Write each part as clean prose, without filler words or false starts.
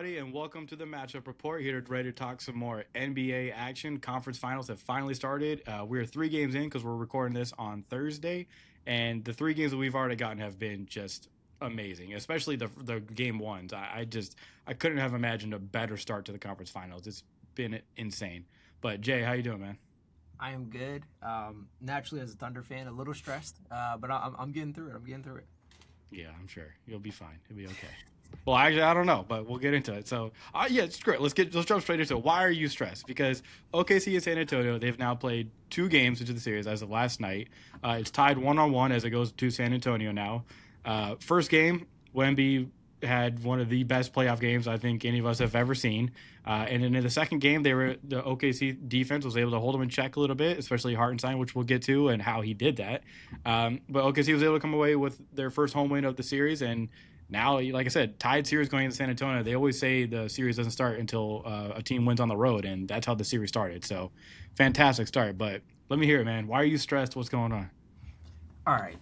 everybody, and welcome to the Matchup Report. Here ready to talk some more NBA action. Conference finals have finally started. We're 3 games in because we're recording this on Thursday, and the 3 games that we've already gotten have been just amazing, especially the game ones. I couldn't have imagined a better start to the conference finals. It's been insane. But Jay, how you doing, man? I am good. Naturally, as a Thunder fan, a little stressed, but I'm getting through it. I'm getting through it. Yeah, I'm sure you'll be fine. You'll be okay. Well, actually, I don't know, but we'll get into it. So, yeah, it's great. Let's jump straight into it. Why are you stressed? Because OKC and San Antonio, they've now played 2 games into the series as of last night. It's tied 1-1 as it goes to San Antonio now. First game, Wemby had one of the best playoff games I think any of us have ever seen. And then in the second game, the OKC defense was able to hold them in check a little bit, especially Hartenstein, which we'll get to and how he did that. But OKC was able to come away with their first home win of the series, and now, like I said, tied series going into San Antonio. They always say the series doesn't start until a team wins on the road, and that's how the series started. So, fantastic start. But let me hear it, man. Why are you stressed? What's going on? All right.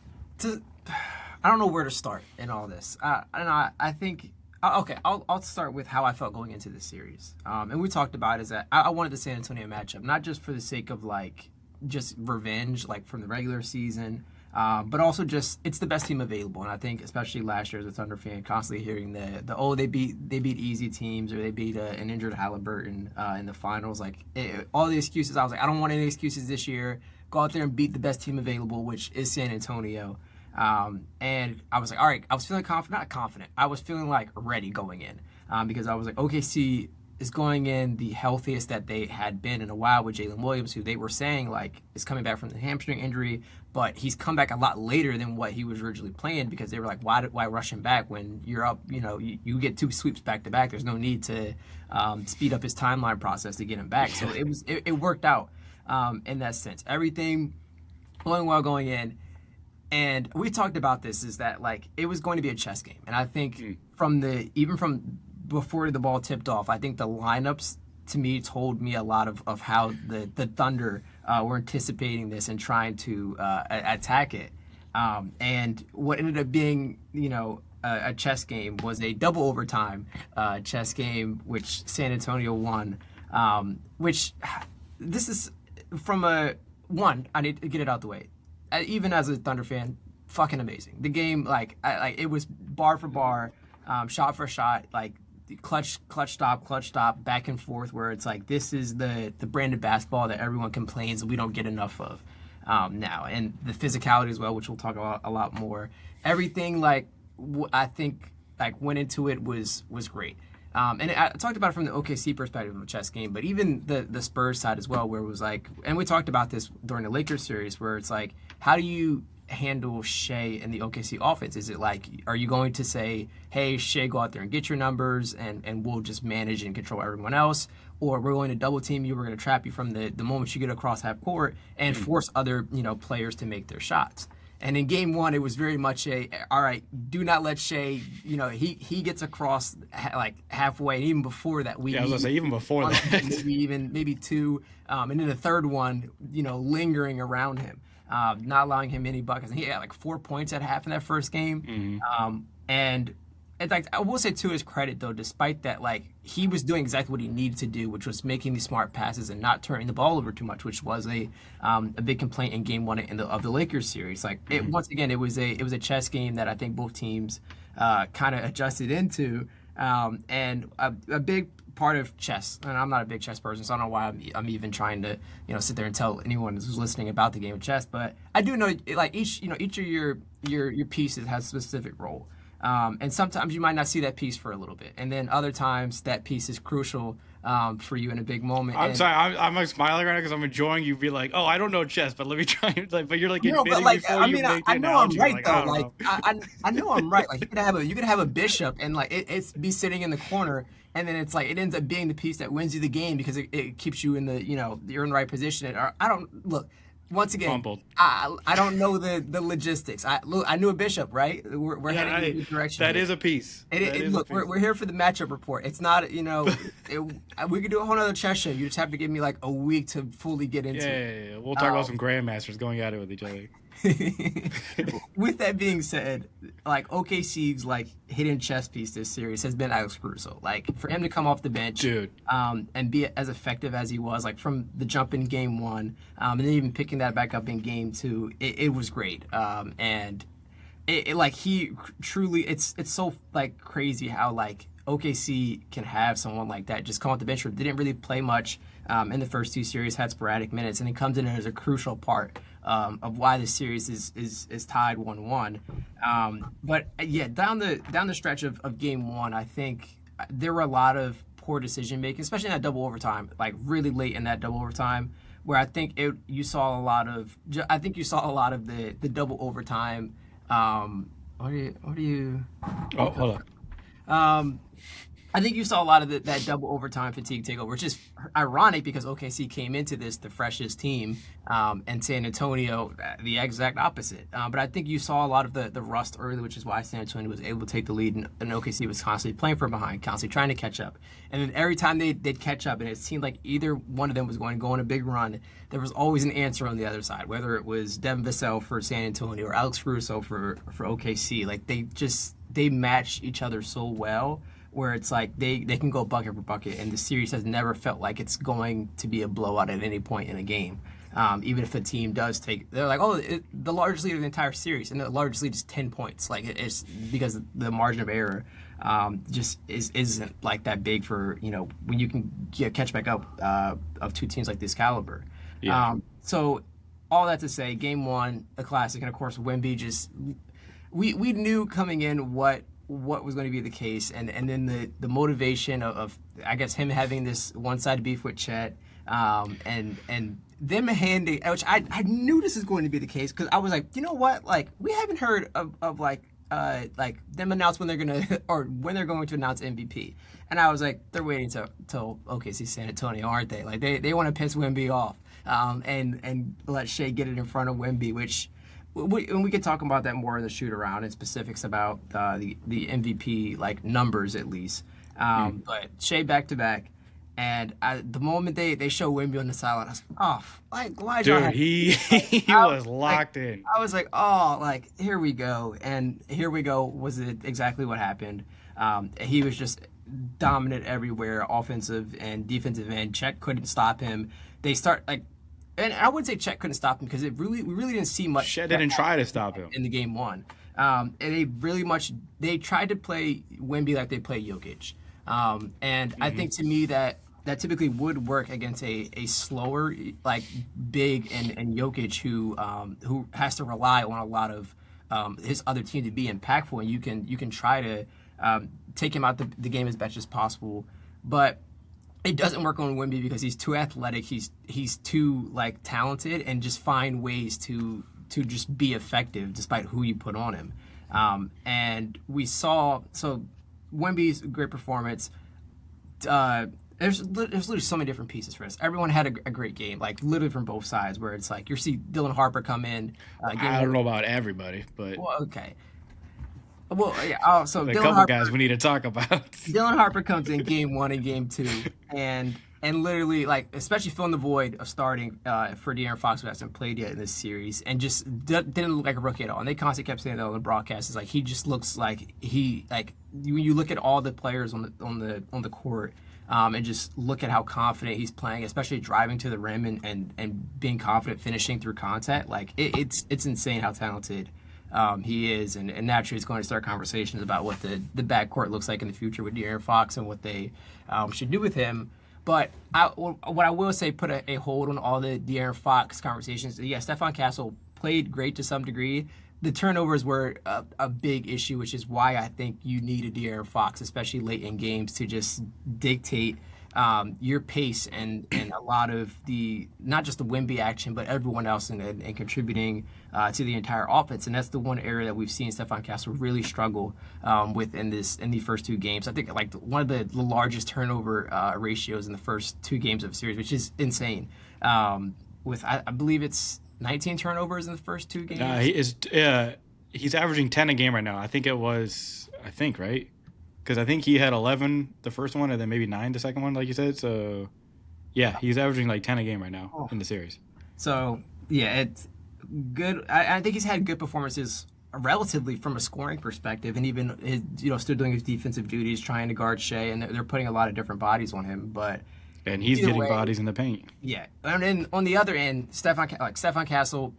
I don't know where to start in all this. And I think okay. I'll start with how I felt going into this series. And we talked about is that I wanted the San Antonio matchup, not just for the sake of like just revenge, like from the regular season. But also just it's the best team available, and I think especially last year as a Thunder fan, constantly hearing they beat easy teams or they beat an injured Halliburton in the finals, all the excuses. I was like, I don't want any excuses this year. Go out there and beat the best team available, which is San Antonio. And I was like, all right, I was feeling confident, not confident. I was feeling like ready going in because I was like, OKC is going in the healthiest that they had been in a while with Jalen Williams, who they were saying like is coming back from the hamstring injury, but he's come back a lot later than what he was originally planned because they were like, why rush him back when you're up? You get 2 sweeps back to back. There's no need to speed up his timeline process to get him back. So it worked out in that sense. Everything going well going in. And we talked about this is that like it was going to be a chess game. And I think from before the ball tipped off, I think the lineups to me told me a lot of how the Thunder were anticipating this and trying to attack it. And what ended up being, a chess game was a double overtime chess game, which San Antonio won. Which this is from I need to get it out the way. Even as a Thunder fan, fucking amazing. The game, it was bar for bar, shot for shot, like clutch stop, back and forth. Where it's like this is the brand of basketball that everyone complains we don't get enough of now, and the physicality as well, which we'll talk about a lot more. Everything I think went into it was great. And I talked about it from the OKC perspective of a chess game, but even the Spurs side as well, where it was like, and we talked about this during the Lakers series, where it's like, how do you handle Shea and the OKC offense? Is it like, are you going to say, hey, Shea, go out there and get your numbers, and we'll just manage and control everyone else? Or we're going to double team you, we're going to trap you from the moment you get across half court and force other players to make their shots. And in game one, it was very much all right, do not let Shea, he gets across halfway. And even before that, I was going to say, even before that. maybe 2. And then the third one, lingering around him, not allowing him any buckets. And he had 4 points at half in that first game. And it's I will say to his credit, though, despite that, he was doing exactly what he needed to do, which was making these smart passes and not turning the ball over too much, which was a big complaint in Game 1 of the Lakers series. Once again, it was a chess game that I think both teams kind of adjusted into, and a big part of chess. And I'm not a big chess person, so I don't know why I'm even trying to sit there and tell anyone who's listening about the game of chess. But I do know each of your pieces has a specific role. And sometimes you might not see that piece for a little bit, and then other times that piece is crucial for you in a big moment. I'm sorry, I'm smiling right now because I'm enjoying you be like, oh, I don't know chess, but let me try. But you're admitting before you make the I know I'm analogy. right though. I know I'm right. You could have a bishop and it's be sitting in the corner, and then it's it ends up being the piece that wins you the game because it keeps you in the you're in the right position. Or I don't look. Once again, I don't know the logistics. I knew a bishop, right? We're heading in a good direction. That is a piece. We're here for the matchup report. It's not, we could do a whole other chess show. You just have to give me a week to fully get into it. Yeah. We'll talk about some grandmasters going at it with each other. With that being said, like OKC's like hidden chess piece this series has been Alex Caruso. Like for him to come off the bench, Dude. and be as effective as he was, like from the jump in game one, and then even picking that back up in game two, it was great. And it like he truly, it's so like crazy how like OKC can have someone like that just come off the bench. Didn't really play much in the first two series, had sporadic minutes, and it comes in as a crucial part of why the series is tied 1-1. But yeah, down the stretch of game one, I think there were a lot of poor decision making, especially in that double overtime, like really late in that double overtime, where I think you saw a lot of the double overtime. What do you? Oh, hold on. I think you saw a lot of that double overtime fatigue take over, which is ironic because OKC came into this the freshest team, and San Antonio the exact opposite. But I think you saw a lot of the rust early, which is why San Antonio was able to take the lead, and OKC was constantly playing from behind, constantly trying to catch up. And then every time they'd catch up, and it seemed like either one of them was going to go on a big run, there was always an answer on the other side, whether it was Devin Vassell for San Antonio or Alex Caruso for OKC. Like they matched each other so well, where it's like they can go bucket for bucket, and the series has never felt like it's going to be a blowout at any point in a game. Even if a team does they're like, the largest lead of the entire series, and the largest lead is 10 points. Like it's because the margin of error just isn't like that big for, when you can catch back up of two teams like this caliber. Yeah. So all that to say, game one, a classic, and of course Wemby just we knew coming in what was going to be the case, and then the motivation of I guess him having this one-sided beef with Chet, and them handing, which I knew this is going to be the case, because I was like, you know what, like we haven't heard of like them announce when they're gonna or when they're going to announce MVP, and I was like, they're waiting till OKC San Antonio, aren't they? Like they want to piss Wemby off, and let Shea get it in front of Wemby, which. And we could talk about that more in the shoot around and specifics about the MVP like numbers at least. But Shea back to back, and the moment they show Wemby on the sideline, I was like, dude, he was locked in. I was like, here we go, and here we go. Was it exactly what happened? He was just dominant everywhere, offensive and defensive end. Chet couldn't stop him. They start like. And I wouldn't say Chet couldn't stop him, because we really didn't see much. Chet didn't try to stop him in the game one, and they tried to play Wemby like they play Jokic, and I think to me that typically would work against a slower like big and Jokic who has to rely on a lot of his other team to be impactful, and you can try to take him out the game as best as possible, but. It doesn't work on Wemby because he's too athletic. He's too like talented, and just find ways to just be effective despite who you put on him. And we saw Wemby's great performance. There's literally so many different pieces for us. Everyone had a great game, like literally from both sides. Where it's like you see Dylan Harper come in. I don't know about everybody, but okay. Well, yeah. So a couple guys we need to talk about. Dylan Harper comes in game one and game two, and literally like especially filling the void of starting for De'Aaron Fox, who hasn't played yet in this series, and just didn't look like a rookie at all. And they constantly kept saying that on the broadcast. It's like he just looks like when you look at all the players on the court. And just look at how confident he's playing, especially driving to the rim and being confident finishing through contact. Like it's insane how talented. He is, and naturally it's going to start conversations about what the backcourt looks like in the future with De'Aaron Fox and what they should do with him. But what I will say, put a hold on all the De'Aaron Fox conversations. Yeah, Stephon Castle played great to some degree. The turnovers were a big issue, which is why I think you need a De'Aaron Fox, especially late in games, to just dictate your pace and a lot of not just the Wemby action, but everyone else and contributing to the entire offense. And that's the one area that we've seen Stephon Castle really struggle with in the first two games. I think like one of the largest turnover ratios in the first two games of the series, which is insane. With I believe it's 19 turnovers in the first two games. He's averaging 10 a game right now. I think right. Because I think he had 11 the first one, and then maybe 9 the second one, like you said. So, yeah, he's averaging like 10 a game right now in the series. So yeah, it's good. I think he's had good performances relatively from a scoring perspective, and even his, still doing his defensive duties, trying to guard Shea, and they're putting a lot of different bodies on him. But And he's either getting way, bodies in the paint. yeah. And then on the other end, Stefan Castle,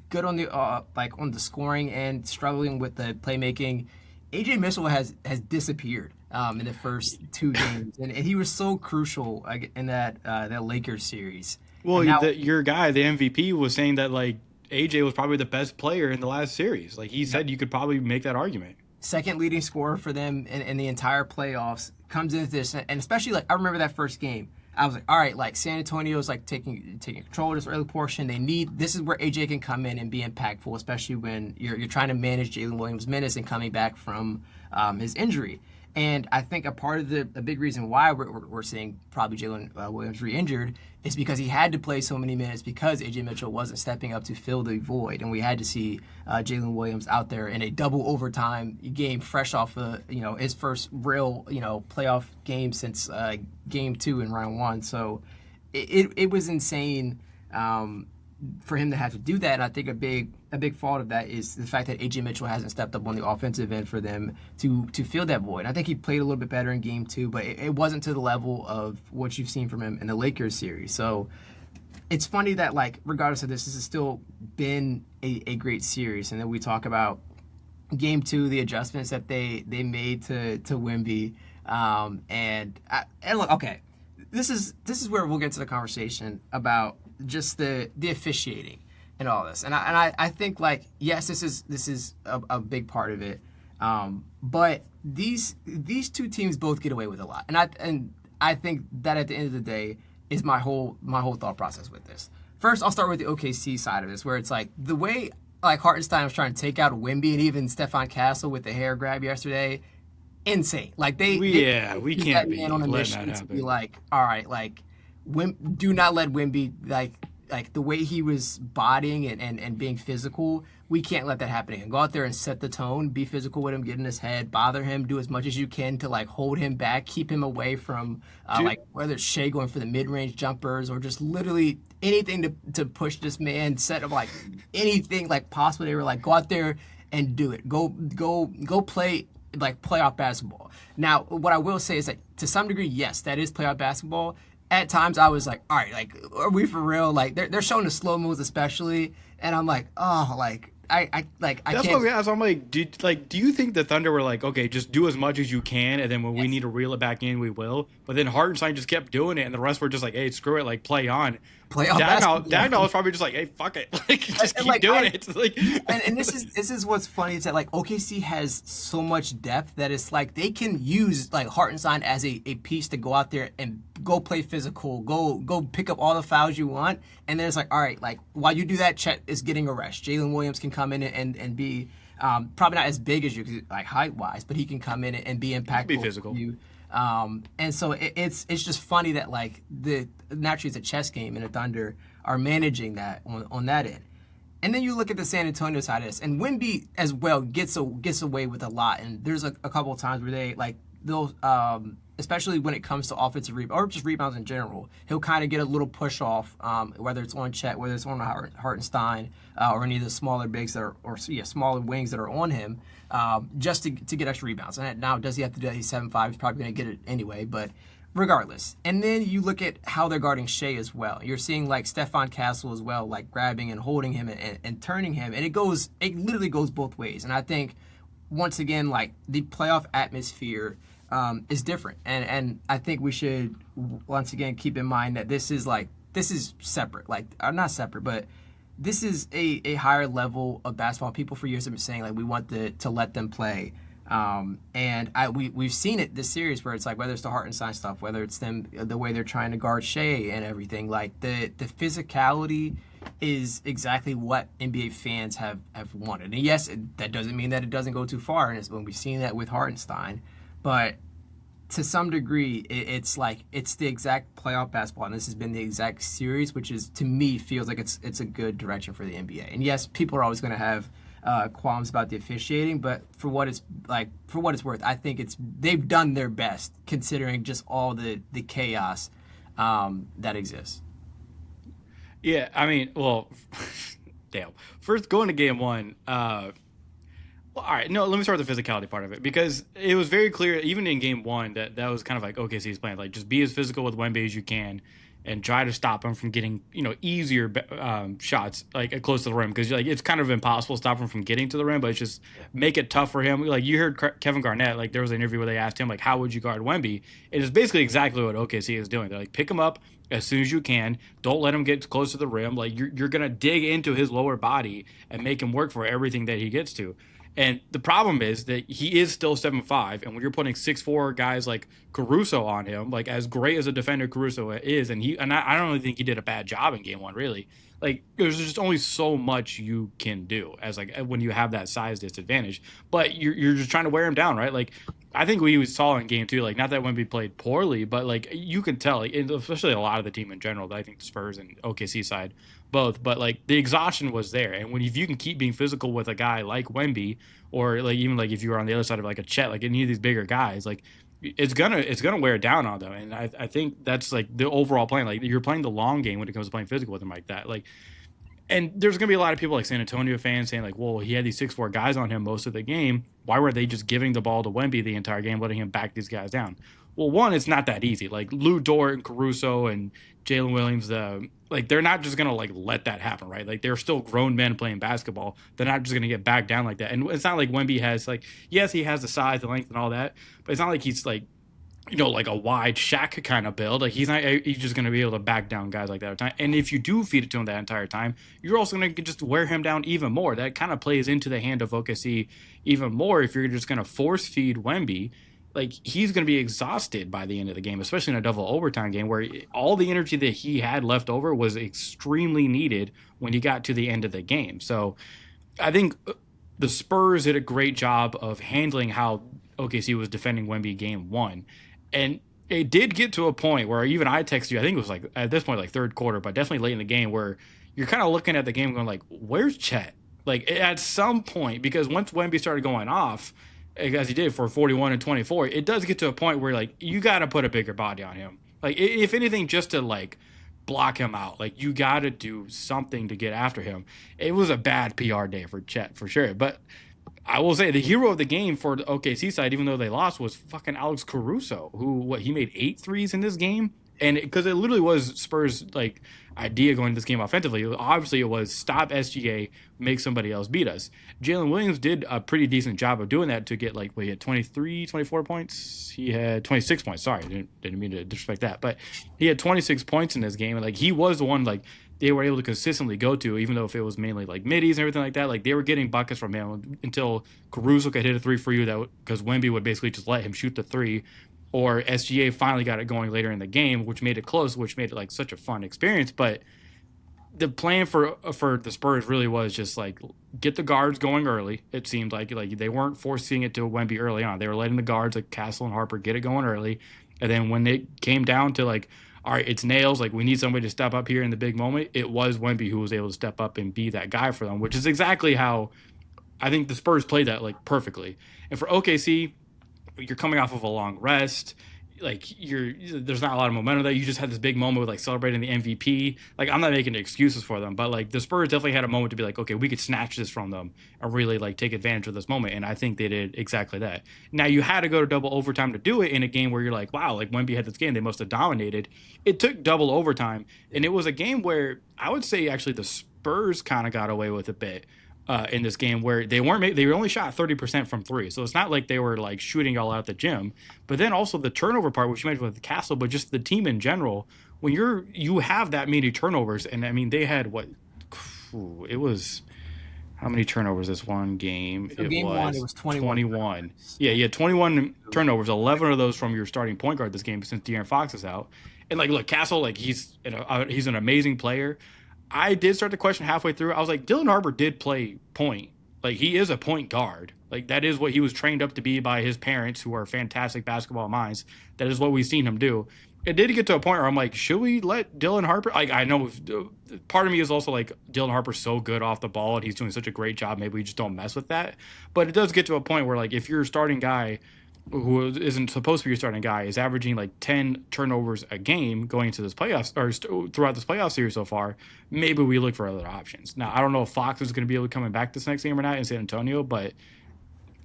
good on the on the scoring and struggling with the playmaking. AJ Mitchell has disappeared in the first two games, and he was so crucial in that Lakers series. Well, And now, your guy, the MVP, was saying that like AJ was probably the best player in the last series. Like he said, you could probably make that argument. second leading scorer for them in the entire playoffs, comes into this, and especially like I remember that first game. I was like, all right, like San Antonio's like taking control of this early portion. This is where AJ can come in and be impactful, especially when you're trying to manage Jalen Williams' minutes and coming back from his injury. And I think a part of the big reason why we're seeing probably Jalen Williams re-injured is because he had to play so many minutes because AJ Mitchell wasn't stepping up to fill the void, and we had to see Jalen Williams out there in a double overtime game, fresh off his first real playoff game since game 2 in round 1. So it was insane. For him to have to do that, and I think a big fault of that is the fact that AJ Mitchell hasn't stepped up on the offensive end for them to fill that void. I think he played a little bit better in game 2, but it wasn't to the level of what you've seen from him in the Lakers series. So it's funny that like regardless of this has still been a great series, and then we talk about game 2, the adjustments that they made to Wemby, and look, okay, this is where we'll get to the conversation about just the officiating and all this, and I think like yes, this is a big part of it, but these two teams both get away with a lot, and I think that at the end of the day is my whole thought process with this. First, I'll start with the OKC side of this, where it's like the way like Hartenstein was trying to take out Wemby and even Stefan Castle with the hair grab yesterday. Insane. Like we can't be man on a letting mission that to happen. be like, all right, like do not let Wemby like the way he was bodying and being physical. We can't let that happen again. Go out there and set the tone. Be physical with him. Get in his head. Bother him. Do as much as you can to like hold him back. Keep him away from like whether it's Shea going for the mid-range jumpers or just literally anything to push this man. Set up like anything like possible. They were like, go out there and do it. Go play like playoff basketball. Now, what I will say is that to some degree, yes, that is playoff basketball. At times, I was like, all right, like, are we for real? Like, they're showing the slow moves especially, and I'm like, oh, like, I That's can't. what we asked. I'm like, do you think the Thunder were like, okay, just do as much as you can, and then when we need to reel it back in, we will. But then Hartenstein just kept doing it, and the rest were just like, hey, screw it, like play on. Playoff basketball. Dagnall was probably just like, hey, fuck it, like just keep like, doing it. Like, and this is what's funny is that like OKC has so much depth that it's like they can use like Hartenstein as a piece to go out there and go play physical, go pick up all the fouls you want, and then it's like, all right, like while you do that, Chet is getting a rest. Jalen Williams can come in and be probably not as big as you like height wise, but he can come in and be impactful. Be physical. For you. And so it's just funny that like naturally it's a chess game and the Thunder are managing that on that end. And then you look at the San Antonio side of this, and Wemby as well gets away with a lot. And there's a couple of times where they'll especially when it comes to offensive rebound or just rebounds in general, he'll kind of get a little push off, whether it's on Chet, whether it's on Hartenstein, or any of the smaller bigs that are, smaller wings that are on him, just to get extra rebounds. And now, does he have to do that? He's 7'5". He's probably going to get it anyway, but regardless. And then you look at how they're guarding Shea as well. You're seeing like Stefan Castle as well, like grabbing and holding him and turning him, and it literally goes both ways. And I think once again, like the playoff atmosphere is different, and I think we should once again keep in mind that this is separate, like not separate, but this is a higher level of basketball. People for years have been saying like we want to let them play. And we've seen it this series where it's like whether it's the Hartenstein stuff, whether it's them the way they're trying to guard Shea and everything, like the physicality is exactly what NBA fans have wanted. And yes, that doesn't mean that it doesn't go too far, and when we've seen that with Hartenstein, but to some degree it's like it's the exact playoff basketball, and this has been the exact series, which is to me feels like it's a good direction for the NBA. And yes, people are always going to have qualms about the officiating, but for what it's worth, I think they've done their best considering just all the chaos that exists. Yeah, I mean, well, damn. First, going to game one. Well, all right, no, let me start with the physicality part of it because it was very clear, even in game one, that that was kind of like OKC's plan. Like, just be as physical with Wemby as you can, and try to stop him from getting easier shots like close to the rim because like it's kind of impossible to stop him from getting to the rim, but it's just make it tough for him. Like you heard Kevin Garnett, like there was an interview where they asked him like, how would you guard Wemby? It is basically exactly what OKC is doing. They're like, pick him up as soon as you can. Don't let him get close to the rim. Like you're gonna dig into his lower body and make him work for everything that he gets to. And the problem is that he is still 7'5", and when you're putting 6'4" guys like Caruso on him, like as great as a defender Caruso is, I don't really think he did a bad job in game one, really. Like there's just only so much you can do as like when you have that size disadvantage, but you're just trying to wear him down, right? Like I think we saw in game two, like not that Wemby played poorly, but like you can tell, like, especially a lot of the team in general. I think the Spurs and OKC side both, but like the exhaustion was there, and when if you can keep being physical with a guy like Wemby, or like even like if you were on the other side of like a Chet, like any of these bigger guys, like it's gonna wear down on them, and I think that's like the overall plan. Like you're playing the long game when it comes to playing physical with them like that, like. And there's gonna be a lot of people like San Antonio fans saying like, well, he had these 6'4" guys on him most of the game. Why were they just giving the ball to Wemby the entire game, letting him back these guys down? Well, one, it's not that easy. Like Lou Dort and Caruso and Jalen Williams, like they're not just gonna like let that happen, right? Like they're still grown men playing basketball. They're not just gonna get back down like that. And it's not like Wemby has like, yes, he has the size, the length, and all that, but it's not like he's like like a wide Shaq kind of build. Like he's just going to be able to back down guys like that at time. And if you do feed it to him that entire time, you're also going to just wear him down even more. That kind of plays into the hand of OKC even more. If you're just going to force feed Wemby, like he's going to be exhausted by the end of the game, especially in a double overtime game where all the energy that he had left over was extremely needed when he got to the end of the game. So I think the Spurs did a great job of handling how OKC was defending Wemby game one. And it did get to a point where even I texted you, I think it was like at this point, like third quarter, but definitely late in the game where you're kind of looking at the game going like, where's Chet? Like at some point, because once Wemby started going off, as he did for 41 and 24, it does get to a point where like you got to put a bigger body on him. Like if anything, just to like block him out. Like you got to do something to get after him. It was a bad PR day for Chet for sure. But I will say the hero of the game for the OKC side, even though they lost, was fucking Alex Caruso, who he made 8 threes in this game, and because it literally was Spurs like idea going into this game offensively. Obviously, it was stop SGA, make somebody else beat us. Jalen Williams did a pretty decent job of doing that to get like he had 23, 24 points. He had 26 points. Sorry, didn't mean to disrespect that, but he had 26 points in this game, and like he was the one like they were able to consistently go to, even though if it was mainly like middies and everything like that, like they were getting buckets from him until Caruso could hit a three for you that because Wemby would basically just let him shoot the three, or SGA finally got it going later in the game, which made it close, which made it like such a fun experience. But the plan for the Spurs really was just like get the guards going early. It seemed like they weren't forcing it to Wemby early on. They were letting the guards like Castle and Harper get it going early, and then when it came down to like, all right, it's nails. Like we need somebody to step up here in the big moment. It was Wemby who was able to step up and be that guy for them, which is exactly how I think the Spurs played that like perfectly. And for OKC, you're coming off of a long rest. Like there's not a lot of momentum there. You just had this big moment with like celebrating the MVP. Like I'm not making excuses for them, but like the Spurs definitely had a moment to be like, okay, we could snatch this from them and really like take advantage of this moment. And I think they did exactly that. Now you had to go to double overtime to do it in a game where you're like, wow, like Wemby had this game, they must have dominated. It took double overtime, and it was a game where I would say actually the Spurs kind of got away with a bit in this game where they only shot 30% from three. So it's not like they were like shooting all out the gym. But then also the turnover part, which you mentioned with Castle, but just the team in general, when you have that many turnovers, and I mean they had it was how many turnovers this one game? So game one, it was 21. Yeah, you had 21 turnovers, 11 of those from your starting point guard this game since De'Aaron Fox is out. And like look, Castle, like he's an amazing player. I did start to question halfway through. I was like, Dylan Harper did play point. Like, he is a point guard. Like, that is what he was trained up to be by his parents, who are fantastic basketball minds. That is what we've seen him do. It did get to a point where I'm like, should we let Dylan Harper? Like, I know part of me is also like, Dylan Harper's so good off the ball and he's doing such a great job. Maybe we just don't mess with that. But it does get to a point where, like, if your starting guy who isn't supposed to be your starting guy, is averaging like 10 turnovers a game going into this playoffs or throughout this playoff series so far, maybe we look for other options. Now, I don't know if Fox is going to be able to come back this next game or not in San Antonio, but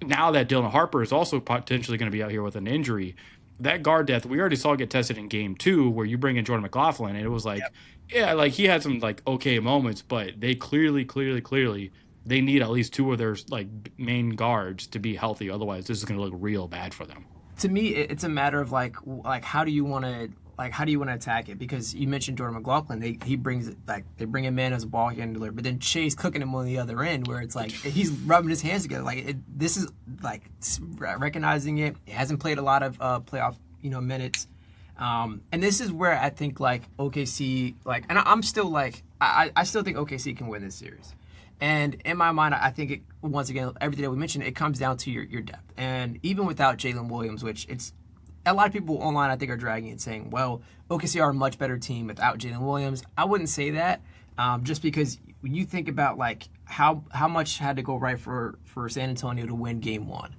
now that Dylan Harper is also potentially going to be out here with an injury, that guard depth, we already saw get tested in game 2 where you bring in Jordan McLaughlin, and it was like, yeah, like he had some like okay moments, but they clearly they need at least 2 of their like main guards to be healthy. Otherwise, this is going to look real bad for them. To me, it's a matter of like how do you want to attack it? Because you mentioned Jordan McLaughlin, he brings it, like they bring him in as a ball handler, but then Shai's cooking him on the other end, where it's like he's rubbing his hands together. Like this is like recognizing it. He hasn't played a lot of playoff minutes, and this is where I think like OKC and I'm still like I still think OKC can win this series. And in my mind, I think once again, everything that we mentioned, it comes down to your depth. And even without Jalen Williams, which it's a lot of people online, I think, are dragging and saying, well, OKC are a much better team without Jalen Williams. I wouldn't say that, just because when you think about like how much had to go right for San Antonio to win Game 1,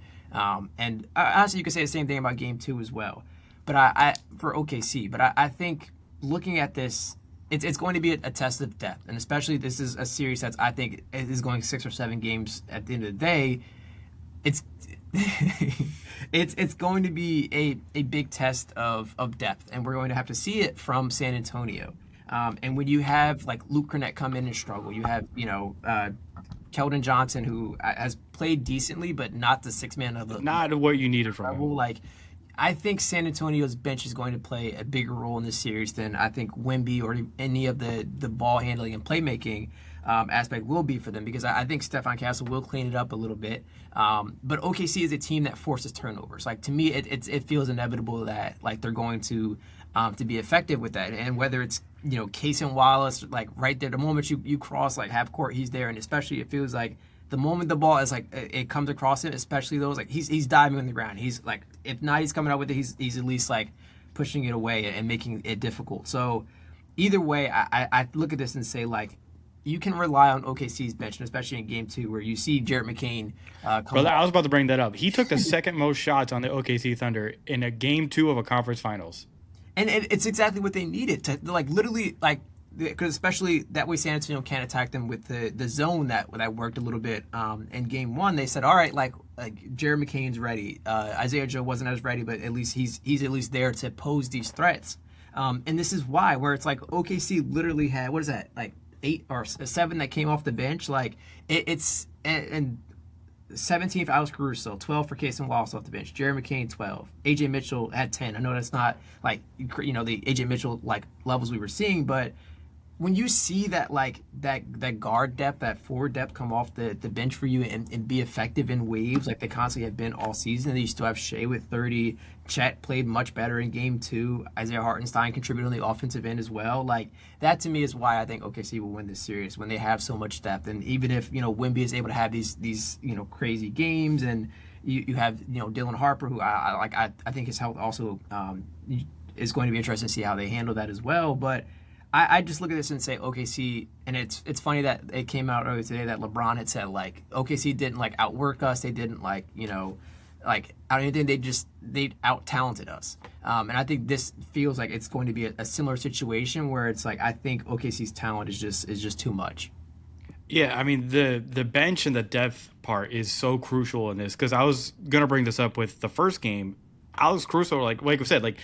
and honestly, you could say the same thing about Game 2 as well. But I for OKC, but I think looking at this. It's going to be a test of depth, and especially this is a series that's I think is going 6 or 7 games at the end of the day. It's it's going to be a big test of depth, and we're going to have to see it from San Antonio. And when you have like Luke Cornett come in and struggle, you have Keldon Johnson, who has played decently, but not the 6-man of the not what you needed from him. Like I think San Antonio's bench is going to play a bigger role in this series than I think Wemby or any of the ball handling and playmaking aspect will be for them, because I think Stephon Castle will clean it up a little bit. But OKC is a team that forces turnovers. Like to me, it feels inevitable that like they're going to be effective with that. And whether it's Cason Wallace, like right there, the moment you cross like half court, he's there, and especially it feels like. The moment the ball is like it comes across him, especially those like he's diving on the ground. He's like if not he's coming out with it, he's at least like pushing it away and making it difficult. So either way, I look at this and say like you can rely on OKC's bench, and especially in Game 2 where you see Jared McCain. Brother, I was about to bring that up. He took the second most shots on the OKC Thunder in a Game 2 of a conference finals, and it's exactly what they needed to like literally like. Because especially that way San Antonio can't attack them with the zone that worked a little bit in Game 1. They said, all right, like Jared McCain's ready. Isaiah Joe wasn't as ready, but at least he's at least there to pose these threats. And this is why, where it's like OKC literally had, what is that, like 8 or 7 that came off the bench. Like and 17th, Alex Caruso, 12 for Cason Wallace off the bench. Jared McCain, 12. AJ Mitchell had 10. I know that's not like, the AJ Mitchell like levels we were seeing, but when you see that like that guard depth, that forward depth come off the bench for you and be effective in waves like they constantly have been all season, and you still have Shai with 30. Chet played much better in Game 2. Isaiah Hartenstein contributed on the offensive end as well. Like that to me is why I think OKC will win this series, when they have so much depth. And even if Wemby is able to have these crazy games, and you have Dylan Harper, who I think his health also is going to be interesting to see how they handle that as well. But I just look at this and say OKC, and it's funny that it came out earlier today that LeBron had said like OKC didn't like outwork us, they didn't like out anything, they out talented us, and I think this feels like it's going to be a similar situation where it's like I think OKC's talent is just too much. Yeah, I mean the bench and the depth part is so crucial in this, because I was gonna bring this up with the first game. Alex Caruso, like I said, like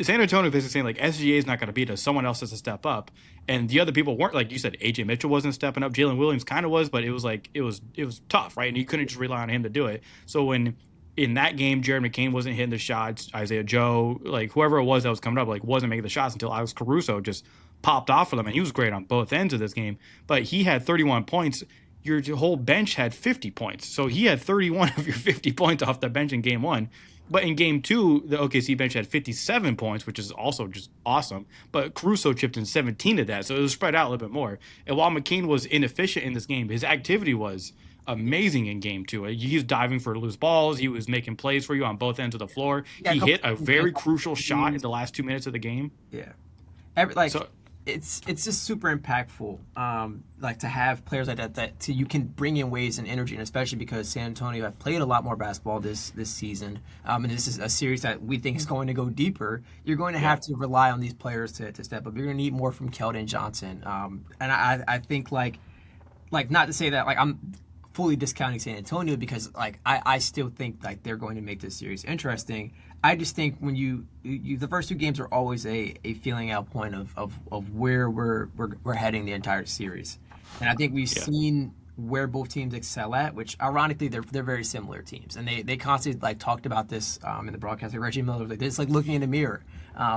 San Antonio basically saying like SGA is not going to beat us. Someone else has to step up, and the other people weren't. Like you said, AJ Mitchell wasn't stepping up. Jalen Williams kind of was, but it was like it was tough, right? And you couldn't just rely on him to do it. So when in that game, Jared McCain wasn't hitting the shots. Isaiah Joe, like whoever it was that was coming up, like wasn't making the shots until Alex Caruso just popped off for them, and he was great on both ends of this game. But he had 31 points. Your whole bench had 50 points, so he had 31 of your 50 points off the bench in Game 1. But in Game 2, the OKC bench had 57 points, which is also just awesome. But Caruso chipped in 17 of that, so it was spread out a little bit more. And while McCain was inefficient in this game, his activity was amazing in Game 2. He was diving for loose balls. He was making plays for you on both ends of the floor. He hit a very crucial shot in the last 2 minutes of the game. Yeah. it's just super impactful. Like to have players like that to you can bring in waves and energy, and especially because San Antonio have played a lot more basketball this season, and this is a series that we think is going to go deeper. You're going to have to rely on these players to step up. You're going to need more from Keldon Johnson, and I think like not to say that like I'm fully discounting San Antonio because like I still think like they're going to make this series interesting. I just think when you the first two games are always a feeling out point of where we're heading the entire series, and I think we've seen where both teams excel at, which ironically they're very similar teams, and they constantly like talked about this in the broadcast. Like Reggie Miller, like it's like looking in the mirror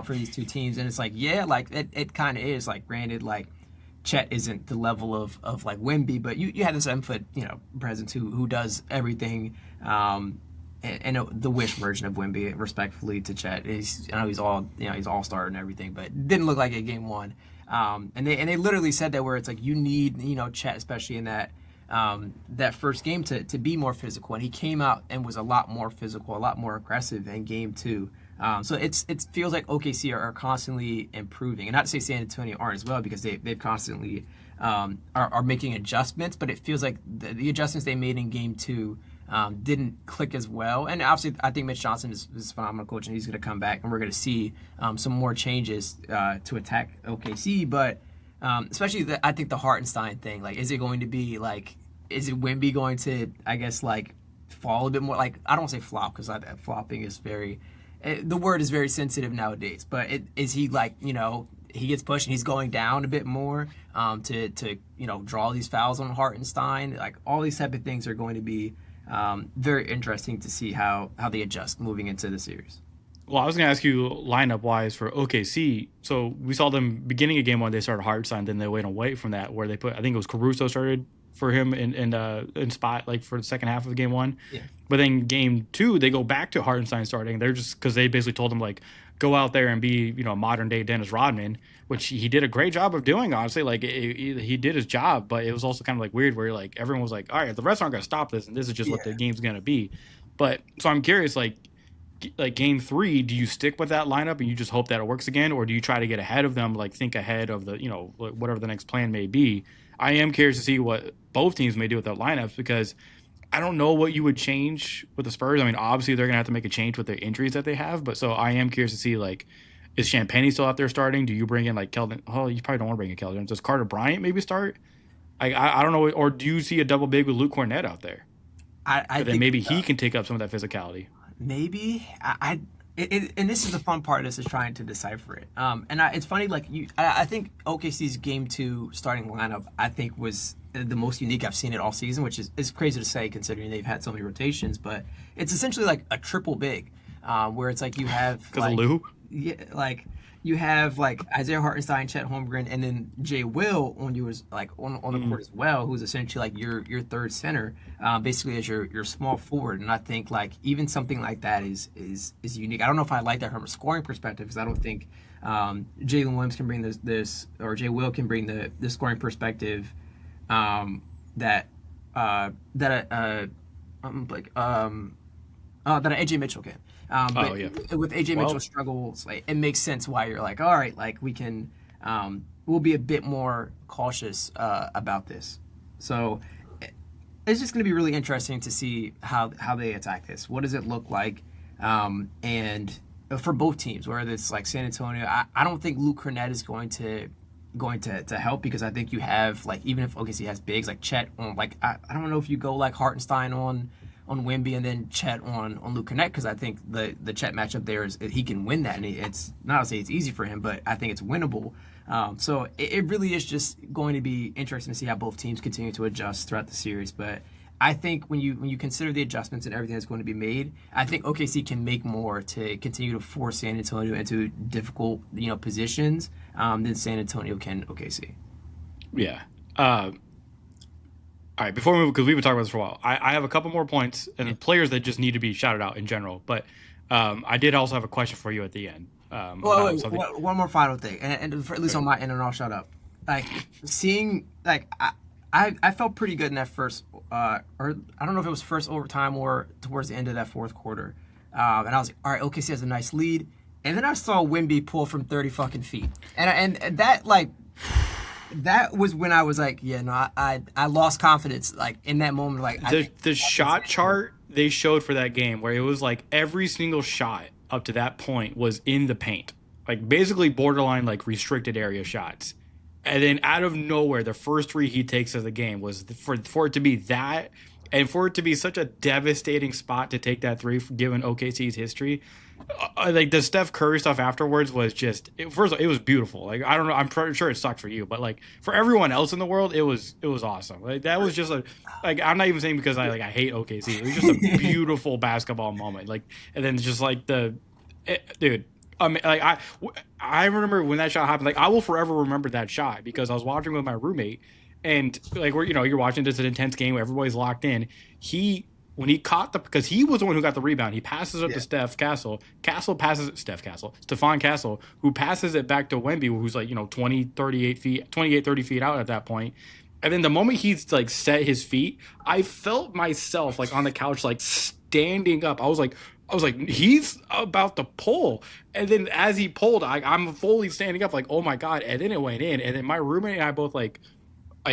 for these two teams, and it's like like it kind of is. Like granted, like Chet isn't the level of like Wemby, but you have this 7-foot presence who does everything. And the Wish version of Wemby, respectfully to Chet, I know he's he's all-star and everything, but didn't look like it game one. And they literally said that where it's like you need Chet, especially in that first game to be more physical, and he came out and was a lot more physical, a lot more aggressive in game two. So it feels like OKC are constantly improving, and not to say San Antonio aren't as well because they've constantly are making adjustments, but it feels like the adjustments they made in game two didn't click as well. And obviously, I think Mitch Johnson is a phenomenal coach, and he's going to come back, and we're going to see some more changes to attack OKC. But especially, I think the Hartenstein thing, like, is it going to be like, is it Wemby going to, I guess, like, fall a bit more? Like, I don't want to say flop because flopping is the word is very sensitive nowadays. But is he like, he gets pushed and he's going down a bit more to draw these fouls on Hartenstein? Like, all these type of things are going to be very interesting to see how they adjust moving into the series. Well, I was going to ask you lineup wise for OKC. So we saw them beginning of game one, they started Hartenstein, then they went away from that where they put, I think it was Caruso started for him in spot like for the second half of game one. Yeah. But then game two, they go back to Hartenstein starting. They're just because they basically told him like, go out there and be, modern day Dennis Rodman, which he did a great job of doing, honestly. Like he did his job, but it was also kind of like weird where like everyone was like, all right, the refs aren't going to stop this, and this is just what the game's going to be. But so I'm curious, like game three, do you stick with that lineup and you just hope that it works again, or do you try to get ahead of them, like think ahead of the, whatever the next plan may be? I am curious to see what both teams may do with their lineups because I don't know what you would change with the Spurs. I mean, obviously they're going to have to make a change with their injuries that they have, but so I am curious to see, like, is Champagnie still out there starting? Do you bring in, like, Keldon? Oh, you probably don't want to bring in Keldon. Does Carter Bryant maybe start? I don't know. Or do you see a double big with Luke Cornett out there? I think maybe he can take up some of that physicality. Maybe. And this is the fun part of this is trying to decipher it. It's funny, like, I think OKC's game two starting lineup, I think, was the most unique I've seen it all season, which is crazy to say considering they've had so many rotations, but it's essentially like a triple big, where it's like you have because of Lou, like you have like Isaiah Hartenstein, Chet Holmgren, and then Jay Will on you was like on the court as well, who's essentially like your third center, basically as your small forward. And I think like even something like that is unique. I don't know if I like that from a scoring perspective because I don't think Jalen Williams can bring this or Jay Will can bring the scoring perspective that AJ Mitchell can. But with AJ Mitchell's struggles, like, it makes sense why you're like, all right, like we can, we'll be a bit more cautious about this. So it's just going to be really interesting to see how they attack this. What does it look like? And for both teams, whether it's like San Antonio, I don't think Luke Cornett is going to help because I think you have like even if OKC has bigs like Chet on like I don't know if you go like Hartenstein on Wemby and then Chet on Luke Cornett because I think the Chet matchup there is he can win that and it's not to say it's easy for him but I think it's winnable. So it really is just going to be interesting to see how both teams continue to adjust throughout the series. But I think when you consider the adjustments and everything that's going to be made, I think OKC can make more to continue to force San Antonio into difficult positions than San Antonio can OKC. Yeah. All right, before we move, because we've been talking about this for a while, I have a couple more points and players that just need to be shouted out in general. But I did also have a question for you at the end. One more final thing, and for, at least on my end, and I'll shut up. Like seeing, like I felt pretty good in that first, or I don't know if it was first overtime or towards the end of that fourth quarter, and I was like, all right, OKC has a nice lead. and then I saw Wimby pull from 30 fucking feet, and that like that was when I was like, yeah, no, I lost confidence like in that moment. Like The shot chart they showed for that game, where it was like every single shot up to that point was in the paint, like basically borderline like restricted area shots. And then out of nowhere, the first three he takes of the game was for it to be that, and for it to be such a devastating spot to take that three, given OKC's history. Like the Steph Curry stuff afterwards was just first of all, it was beautiful. Like I don't know, I'm pretty sure it sucked for you, but like for everyone else in the world, it was awesome. Like that was just like I'm not even saying because I hate OKC. It was just a beautiful basketball moment. Like and then just like dude. Like I remember when that shot happened. Like I will forever remember that shot because I was watching with my roommate, and like you're watching this an intense game where everybody's locked in. When he caught because he was the one who got the rebound. He passes up to Steph Castle. Stephon Castle, who passes it back to Wemby, who's like 28, 30 feet out at that point. And then the moment he's like set his feet, I felt myself like on the couch like standing up. I was like, he's about to pull. And then as he pulled, I'm fully standing up like, oh my God. And then it went in. And then my roommate and I both like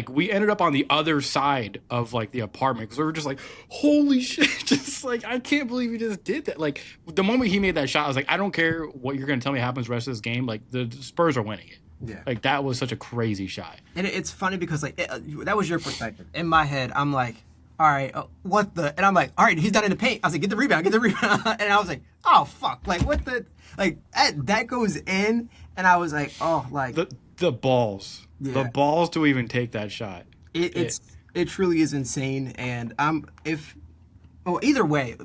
we ended up on the other side of like the apartment because we were just like, holy shit. Just like, I can't believe he just did that. Like the moment he made that shot, I was like, I don't care what you're going to tell me happens the rest of this game. Like the Spurs are winning it. Yeah. Like that was such a crazy shot. And it's funny because like that was your perspective. In my head, I'm like, all right, what the? And I'm like, all right, he's done in the paint. I was like, get the rebound. And I was like, oh, fuck. Like, what the? Like, that goes in. And I was like, oh, like. The balls. Yeah. The balls to even take that shot. It truly is insane. And either way,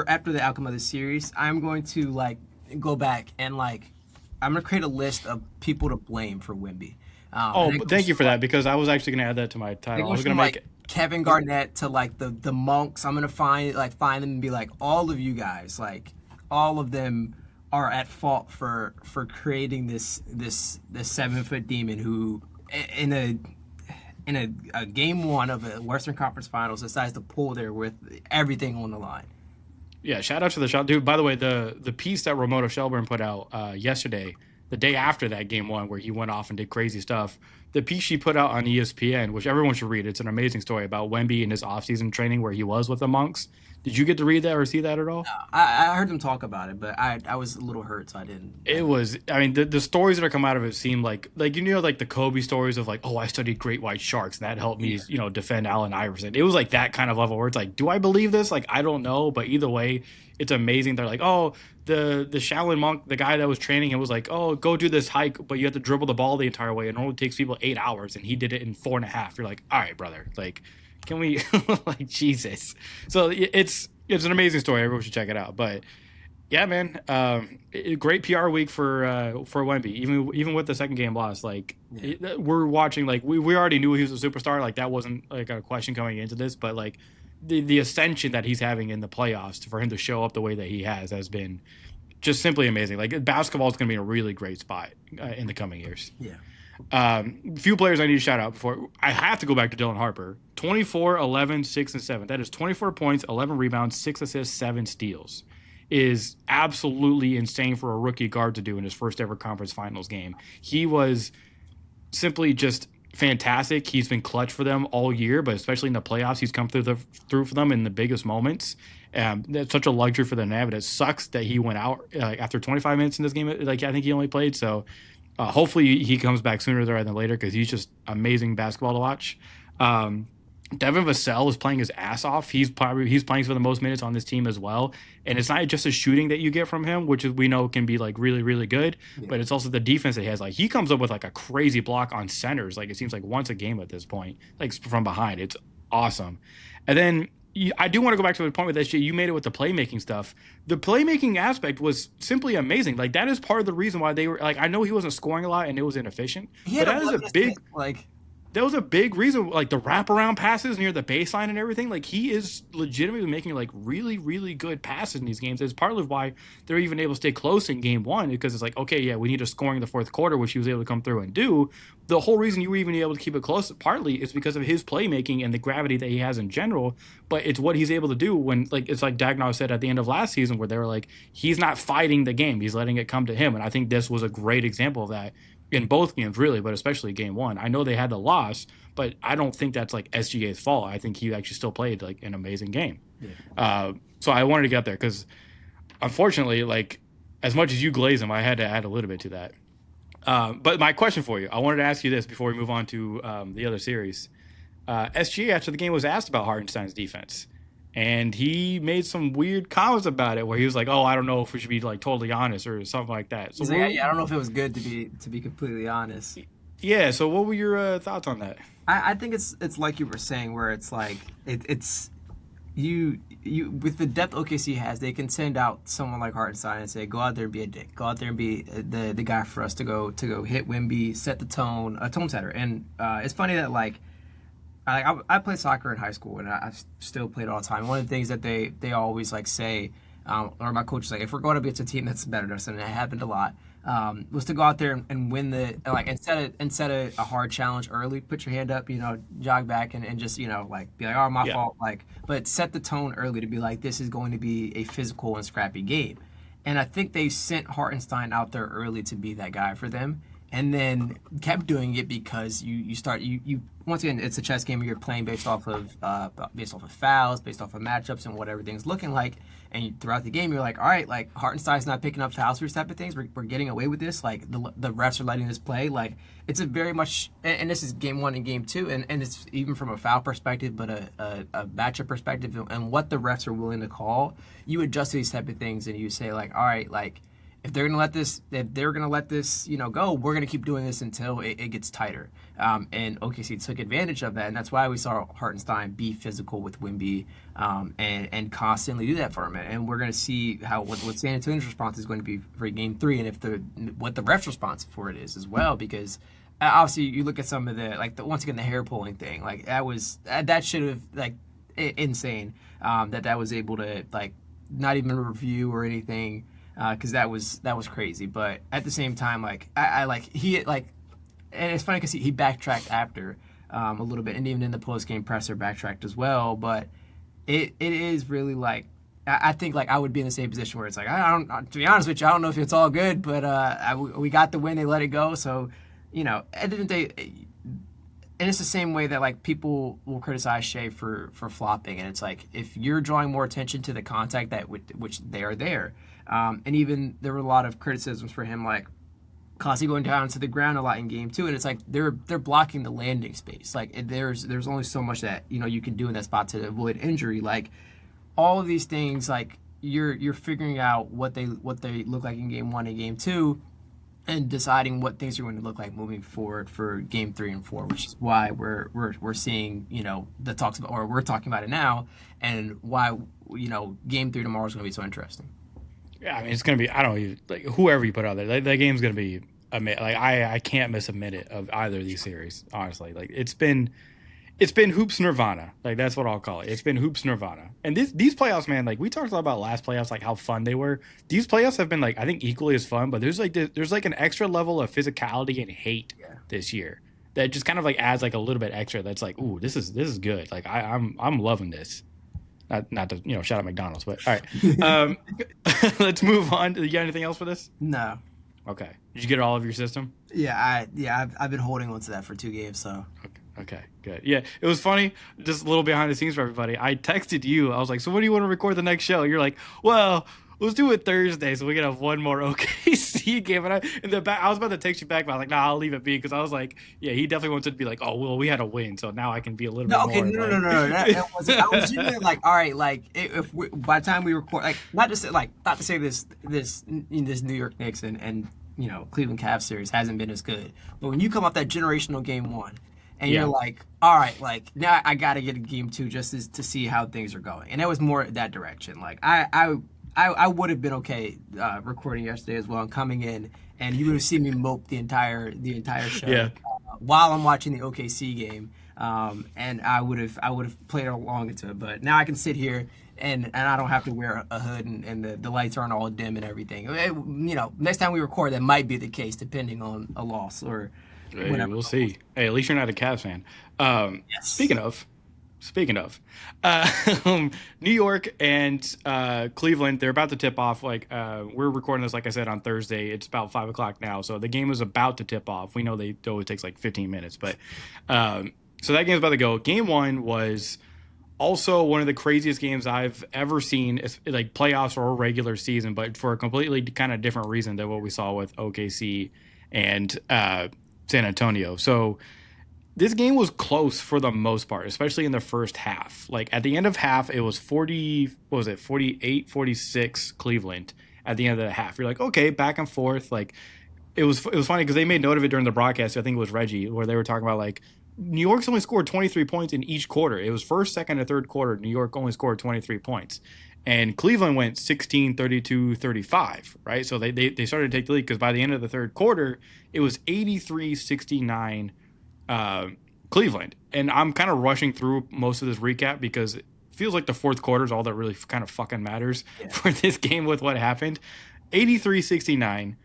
after the outcome of the series, I'm going to, like, go back and, like, I'm going to create a list of people to blame for Wemby. Thank you for that because I was actually going to add that to my title. I was going to make it. Kevin Garnett to like the monks. I'm gonna find them and be like, all of you guys, like all of them are at fault for creating this 7-foot demon who in a game one of a Western Conference Finals decides to pull there with everything on the line. Yeah, shout out to the shot dude. By the way, the piece that Ramona Shelburne put out yesterday, the day after that game one where he went off and did crazy stuff. The piece she put out on ESPN, which everyone should read, it's an amazing story about Wemby and his offseason training where he was with the monks. Did you get to read that or see that at all? I heard them talk about it, but I was a little hurt, so I didn't. It was, I mean, the stories that are come out of it seem like the Kobe stories of like, oh, I studied great white sharks and that helped me, defend Allen Iverson. It was like that kind of level where it's like, do I believe this? Like, I don't know, but either way, it's amazing. They're like, oh, the Shaolin monk, the guy that was training him was like, oh, go do this hike, but you have to dribble the ball the entire way. It only takes people 8 hours, and he did it in 4.5. You're like, all right, brother, like, can we like Jesus? So it's an amazing story. Everyone should check it out. But yeah, man, great PR week for Wemby. Even with the second game loss, like we're watching, like we already knew he was a superstar. Like that wasn't like a question coming into this, but like the ascension that he's having in the playoffs for him to show up the way that he has been just simply amazing. Like basketball is going to be in a really great spot in the coming years. Yeah. Few players I need to shout out before I have to go back to Dylan Harper. 24, 11, 6, and 7. That is 24 points, 11 rebounds, 6 assists, 7 steals. Is absolutely insane for a rookie guard to do in his first ever conference finals game. He was simply just fantastic. He's been clutch for them all year, but especially in the playoffs, he's come through for them in the biggest moments. That's such a luxury for the Nav. It sucks that he went out after 25 minutes in this game. Like I think he only played. So hopefully he comes back sooner rather than later because he's just amazing basketball to watch. Devin Vassell is playing his ass off. He's playing for the most minutes on this team as well. And it's not just the shooting that you get from him, which we know can be like really, really good, but it's also the defense that he has. Like he comes up with like a crazy block on centers. Like it seems like once a game at this point, like from behind. It's awesome. And then I do want to go back to the point with that shit. You made it with the playmaking stuff. The playmaking aspect was simply amazing. Like that is part of the reason why they were like, I know he wasn't scoring a lot and it was inefficient, but that is a big, like, that was a big reason, like the wraparound passes near the baseline and everything. Like he is legitimately making like really, really good passes in these games. It's part of why they're even able to stay close in game one, because it's like, okay, yeah, we need a scoring in the fourth quarter, which he was able to come through and do. The whole reason you were even able to keep it close partly is because of his playmaking and the gravity that he has in general. But it's what he's able to do when, like, it's like Dagnall said at the end of last season, where they were like, he's not fighting the game, he's letting it come to him. And I think this was a great example of that in both games, really, but especially game one. I know they had the loss, but I don't think that's like SGA's fault. I think he actually still played like an amazing game. Yeah. So I wanted to get there because, unfortunately, like as much as you glaze him, I had to add a little bit to that. But my question for you, I wanted to ask you this before we move on to the other series. SGA after the game was asked about Hartenstein's defense, and he made some weird comments about it where he was like, "Oh, I don't know if we should be like totally honest or something like that." So like, I don't know if it was good to be completely honest. Yeah. So what were your thoughts on that? I think it's like you were saying, where it's like it's you with the depth OKC has, they can send out someone like Hartenstein and say, go out there and be a dick, go out there and be the guy for us to go hit Wemby, set the tone, a tone setter. And it's funny that like I played soccer in high school, and I still played all the time. One of the things that they always like say, or my coach is like, if we're going to be a team that's better than us, and it happened a lot, was to go out there and win and set a hard challenge early. Put your hand up, jog back and just like be like, oh, my fault, like, but set the tone early to be like, this is going to be a physical and scrappy game. And I think they sent Hartenstein out there early to be that guy for them, and then kept doing it because you start once again, it's a chess game. You're playing based off of fouls, based off of matchups and what everything's looking like. And throughout the game, you're like, all right, like Hartenstein's not picking up fouls for these type of things. We're getting away with this. Like the refs are letting this play. Like it's a very much, and this is game one and game two, and it's even from a foul perspective, but a matchup perspective, and what the refs are willing to call. You adjust to these type of things, and you say like, all right, like, if they're gonna let this, go, we're gonna keep doing this until it gets tighter. And OKC took advantage of that, and that's why we saw Hartenstein be physical with Wemby, and constantly do that for him. And we're gonna see what San Antonio's response is going to be for Game 3, and what the ref's response for it is as well. Because obviously you look at some of once again the hair pulling thing, like that should have like insane, that was able to like not even review or anything. Because that was crazy, but at the same time, like I like he like, and it's funny because he backtracked after a little bit, and even in the post game presser backtracked as well. But it is really like I think like I would be in the same position where it's like I don't, to be honest with you, I don't know if it's all good, but we got the win, they let it go, so at the end of the day. And it's the same way that like people will criticize Shea for flopping, and it's like if you're drawing more attention to the contact that which they are there, and even there were a lot of criticisms for him, like constantly going down to the ground a lot in game 2, and it's like they're blocking the landing space. Like there's only so much that you can do in that spot to avoid injury. Like all of these things, like you're figuring out what they look like in game 1 and game 2. And deciding what things are going to look like moving forward for game 3 and 4, which is why we're seeing the talks about, or we're talking about it now, and why game 3 tomorrow is going to be so interesting. Yeah, I mean it's going to be, I don't even like whoever you put out there, that game's going to be like I can't miss a minute of either of these series, honestly. Like it's been hoops nirvana. Like that's what I'll call it. It's been hoops nirvana. And these playoffs, man, like we talked a lot about last playoffs, like how fun they were. These playoffs have been like, I think equally as fun, but there's like an extra level of physicality and hate this year that just kind of like adds like a little bit extra. That's like, ooh, this is good. Like I'm loving this. Not to shout out McDonald's, but all right. Let's move on. You got anything else for this? No. Okay. Did you get all of your system? Yeah, I've been holding on to that for 2 games, so. Okay, good. Yeah, it was funny, just a little behind the scenes for everybody. I texted you. I was like, so when do you want to record the next show? You're like, well, let's do it Thursday so we can have one more OKC game. And I was about to text you back, but I was like, nah, I'll leave it be, because I was like, yeah, he definitely wants to be like, oh, well, we had a win, so now I can be a little bit more. No. That wasn't, I was genuinely like, all right, like if by the time we record, like not to say this New York Knicks and Cleveland Cavs series hasn't been as good, but when you come off that generational game 1. And you're like, all right, like now I got to get a game 2 just to see how things are going. And it was more that direction. Like I would have been okay recording yesterday as well and coming in, and you would have seen me mope the entire show. Yeah. while I'm watching the OKC game, and I would have played along into it. But now I can sit here and I don't have to wear a hood, and the lights aren't all dim and everything. Next time we record, that might be the case depending on a loss or Hey, whatever. we'll see. Hey, at least you're not a Cavs fan. Yes. Speaking of, New York and Cleveland, they're about to tip off. We're recording this, like I said, on Thursday. It's about 5 o'clock now, so the game is about to tip off. We know it always takes like 15 minutes, but so that game's about to go. Game one was also one of the craziest games I've ever seen, like playoffs or regular season, but for a completely kind of different reason than what we saw with OKC and San Antonio. So this game was close for the most part, especially in the first half. Like at the end of half, it was 48, 46 Cleveland at the end of the half. You're like, okay, back and forth. Like it was funny because they made note of it during the broadcast. I think it was Reggie, where they were talking about like New York's only scored 23 points in each quarter. It was first, second, and third quarter. New York only scored 23 points. And Cleveland went 16, 32, 35, right? So they started to take the lead because by the end of the third quarter, it was 83-69 Cleveland. And I'm kind of rushing through most of this recap because it feels like the fourth quarter is all that really kind of fucking matters for this game with what happened. 83-69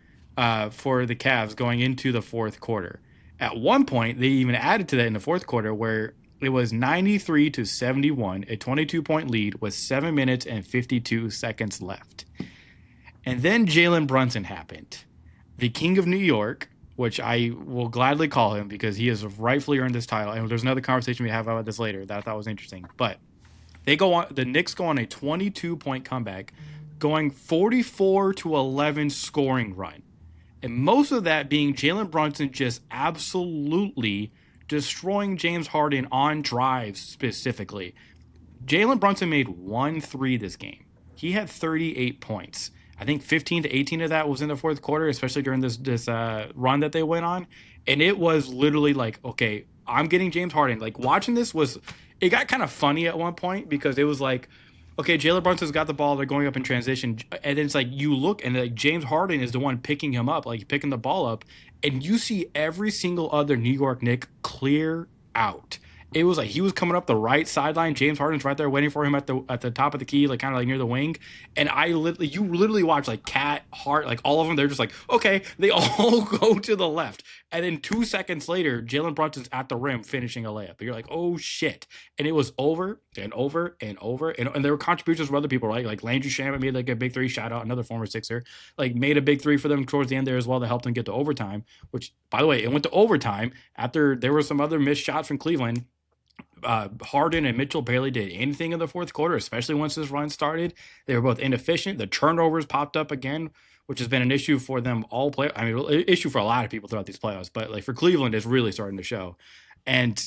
for the Cavs going into the fourth quarter. At one point, they even added to that in the fourth quarter where it was 93-71, a 22-point lead with 7 minutes and 52 seconds left. And then Jalen Brunson happened. The King of New York, which I will gladly call him because he has rightfully earned this title. And there's another conversation we have about this later that I thought was interesting. But the Knicks go on a 22-point comeback, going 44-11 scoring run. And most of that being Jalen Brunson just absolutely destroying James Harden on drives specifically. Jalen Brunson made 1 3 this game. He had 38 points. I think 15 to 18 of that was in the fourth quarter, especially during this run that they went on. And it was literally like, okay, I'm getting James Harden. Like watching this it got kind of funny at one point because it was like, okay, Jalen Brunson's got the ball. They're going up in transition. And then it's like you look and like James Harden is the one picking him up, like picking the ball up. And you see every single other New York Knick clear out. It was like he was coming up the right sideline. James Harden's right there waiting for him at the top of the key, like kind of like near the wing. And you literally watch like Cat, Hart, like all of them. They're just like, okay, they all go to the left. And then 2 seconds later, Jalen Brunson's at the rim finishing a layup. You're like, oh shit. And it was over and over and over. And there were contributions from other people, right? Like Landry Shamet made like a big three, shout out, another former Sixer, like made a big three for them towards the end there as well to help them get to overtime, which by the way, it went to overtime after there were some other missed shots from Cleveland. Harden and Mitchell barely did anything in the fourth quarter, especially once this run started. They were both inefficient. The turnovers popped up again, which has been an issue for them all play. I mean, an issue for a lot of people throughout these playoffs, but like for Cleveland, it's really starting to show. And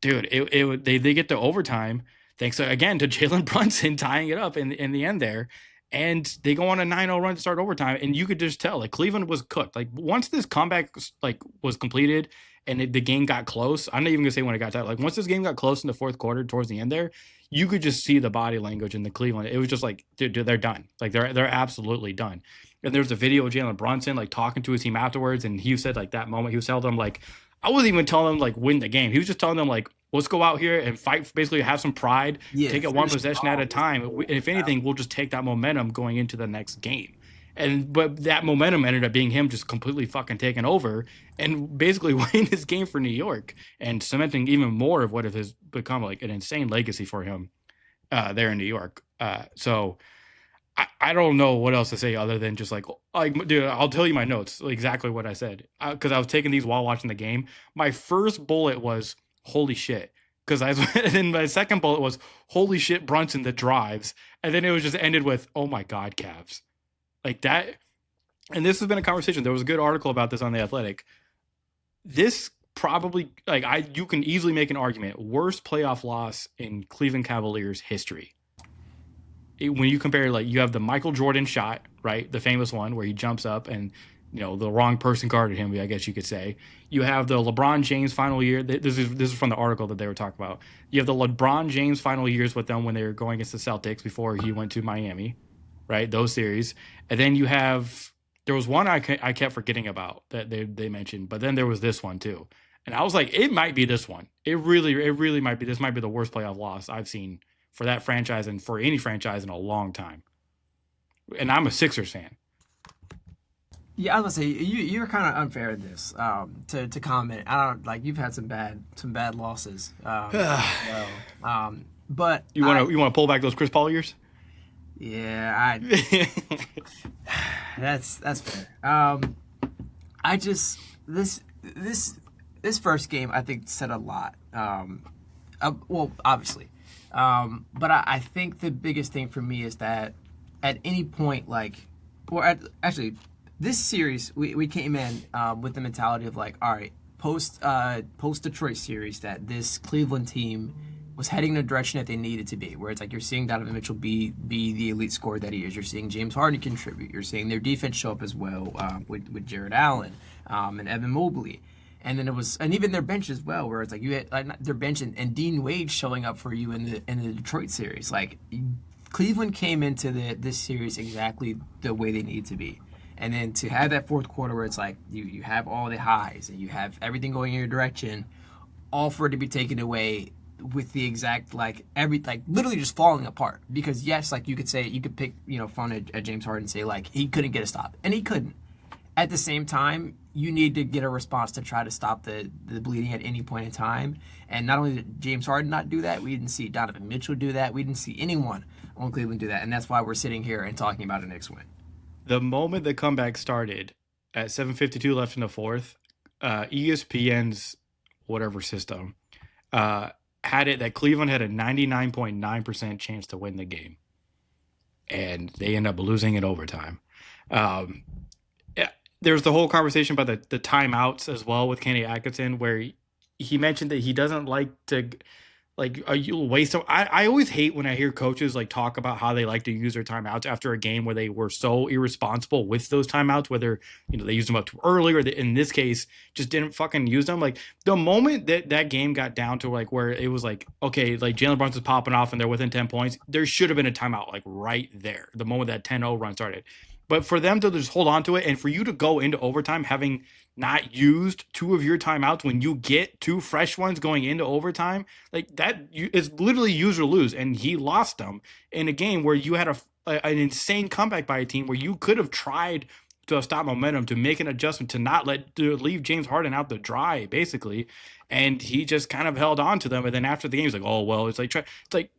dude, they get to overtime thanks again to Jalen Brunson tying it up in the end there. And they go on a 9-0 run to start overtime, and you could just tell like Cleveland was cooked. Like once this comeback like was completed and the game got close, I'm not even gonna say when it got tight. Like once this game got close in the fourth quarter towards the end there, you could just see the body language in the Cleveland. It was just like, dude, they're done. Like they're absolutely done. And there's a video of Jalen Brunson like talking to his team afterwards, and he said like that moment he was telling them like, I wasn't even telling them like win the game. He was just telling them like, let's go out here and fight. Basically, have some pride. Take it one possession at a time. And if anything, we'll just take that momentum going into the next game. But that momentum ended up being him just completely fucking taking over and basically winning this game for New York and cementing even more of what has become like an insane legacy for him there in New York. So I don't know what else to say other than just like, dude, I'll tell you my notes, exactly what I said. Because I was taking these while watching the game. My first bullet was, holy shit. And then my second bullet was, holy shit, Brunson, the drives. And then it was just ended with, oh my God, Cavs. Like that. And this has been a conversation. There was a good article about this on The Athletic. This probably, you can easily make an argument, worst playoff loss in Cleveland Cavaliers history. When you compare, like, you have the Michael Jordan shot, right? The famous one where he jumps up and, the wrong person guarded him, I guess you could say. You have the LeBron James final year. This is from the article that they were talking about. You have the LeBron James final years with them when they were going against the Celtics before he went to Miami, right? Those series. And then you have, there was one I kept forgetting about that they mentioned, but then there was this one too. And I was like, it might be this one. It really might be. This might be the worst playoff loss I've seen for that franchise and for any franchise in a long time. And I'm a Sixers fan. Yeah, I was gonna say you're kind of unfair in this to comment. I don't like you've had some bad losses. Well, but You want to pull back those Chris Paul years? yeah, that's fair. I just this first game I think said a lot. Well, obviously, but I think the biggest thing for me is that at any point, actually, this series we came in with the mentality of like, all right, post Detroit series, that this Cleveland team was heading in the direction that they needed to be, where it's like you're seeing Donovan Mitchell be the elite scorer that he is. You're seeing James Harden contribute. You're seeing their defense show up as well with Jared Allen and Evan Mobley. And then and even their bench as well, where it's like you had their bench and Dean Wade showing up for you in the Detroit series. Like Cleveland came into this series exactly the way they need to be. And then to have that fourth quarter where it's like you have all the highs and you have everything going in your direction, all for it to be taken away with the exact literally just falling apart. Because yes, like you could pick fun at James Harden and say like he couldn't get a stop, and he couldn't. At the same time, you need to get a response to try to stop the bleeding at any point in time. And not only did James Harden not do that, we didn't see Donovan Mitchell do that. We didn't see anyone on Cleveland do that. And that's why we're sitting here and talking about a Knicks win. The moment the comeback started at 7:52 left in the fourth, ESPN's whatever system had it that Cleveland had a 99.9% chance to win the game. And they end up losing in overtime. There's the whole conversation about the timeouts as well with Kenny Atkinson, where he mentioned that he doesn't like to waste them. I always hate when I hear coaches like talk about how they like to use their timeouts after a game where they were so irresponsible with those timeouts, whether they used them up too early or in this case just didn't fucking use them. Like the moment that game got down to like where it was like, okay, like Jalen Brunson's popping off and they're within 10 points, there should have been a timeout like right there. The moment that 10-0 run started. But for them to just hold on to it and for you to go into overtime having not used two of your timeouts when you get two fresh ones going into overtime, like that is literally use or lose. And he lost them in a game where you had an insane comeback by a team where you could have tried to stop momentum, to make an adjustment, to leave James Harden out to dry, basically. And he just kind of held on to them. And then after the game, he's like, "Oh well," it's like,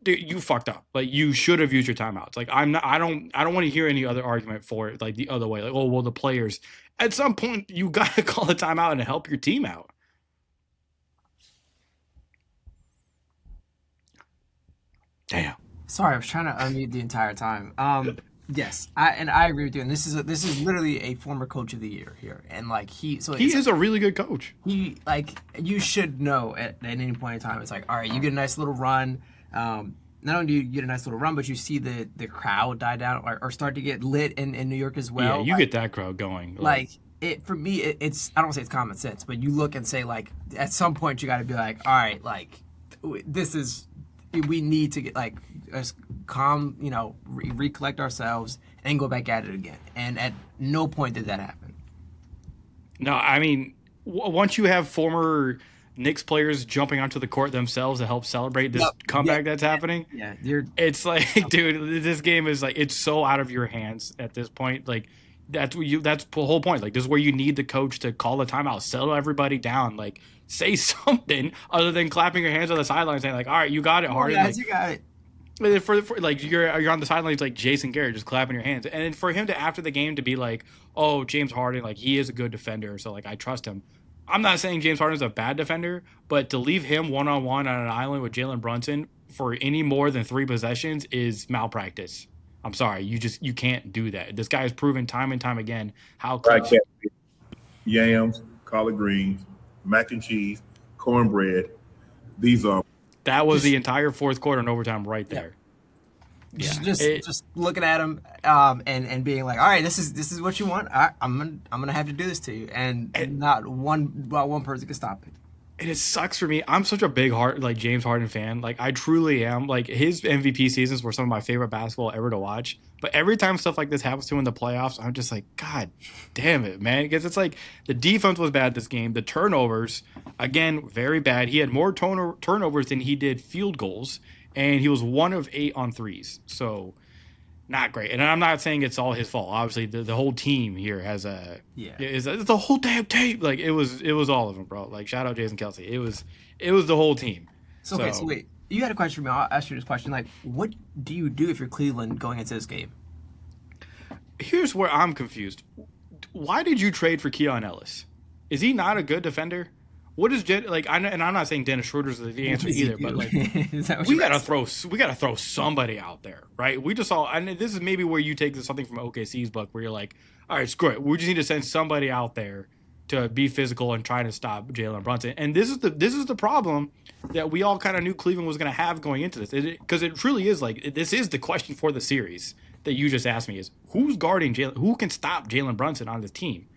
dude, you fucked up. Like you should have used your timeouts. Like I don't want to hear any other argument for it. Like the other way, like, oh well, the players. At some point, you got to call a timeout and help your team out. Damn. Sorry, I was trying to unmute the entire time. Yes, I agree with you. And this is literally a former coach of the year here, and like he is a really good coach. He you should know at any point in time. It's like, all right, you get a nice little run. Not only do you get a nice little run, but you see the crowd die down or start to get lit in New York as well. Yeah, you get that crowd going. For me, it's I don't want to say it's common sense, but you look and say like at some point you got to be like, all right, like we need to get like us calm, recollect ourselves and go back at it again. And at no point did that happen. No, I mean, once you have former Knicks players jumping onto the court themselves to help celebrate this comeback that's happening, it's like, dude, this game is like, it's so out of your hands at this point. Like that's the whole point. Like this is where you need the coach to call the timeout, settle everybody down, like say something other than clapping your hands on the sideline saying like, all right, you got it, Harden. Guys, you got it. For like you're on the sidelines like Jason Garrett just clapping your hands, and then for him to after the game to be like, oh, James Harden, like he is a good defender, so like I trust him. I'm not saying James Harden is a bad defender, but to leave him one-on-one on an island with Jalen Brunson for any more than 3 possessions is malpractice. I'm sorry, you can't do that. This guy has proven time and time again how close. Yams, collard greens, mac and cheese, cornbread. These are. That was the entire fourth quarter in overtime right there. Yeah. Just looking at him and being like, all right, this is what you want. I'm gonna have to do this to you, and not one person can stop it. And it sucks for me. I'm such a big James Harden fan. Like I truly am. Like his MVP seasons were some of my favorite basketball ever to watch. But every time stuff like this happens to him in the playoffs, I'm just like, God damn it, man. Because it's like the defense was bad this game. The turnovers, again, very bad. He had more turnovers than he did field goals, and he was 1 of 8 on threes. So not great. And I'm not saying it's all his fault. Obviously, the whole team here has it's the whole damn tape. Like it was all of them, bro. Like shout out Jason Kelsey. It was the whole team. So wait, you had a question for me. I'll ask you this question. Like, what do you do if you're Cleveland going into this game? Here's where I'm confused. Why did you trade for Keon Ellis? Is he not a good defender? What is like? And I'm not saying Dennis Schroeder's the answer either, but like we gotta throw somebody out there, right? We just saw, and this is maybe where you take something from OKC's book, where you're like, all right, screw it, we just need to send somebody out there to be physical and try to stop Jalen Brunson. And this is the problem that we all kind of knew Cleveland was going to have going into this, because it truly is like this is the question for the series that you just asked me is who's guarding Jalen, who can stop Jalen Brunson on this team.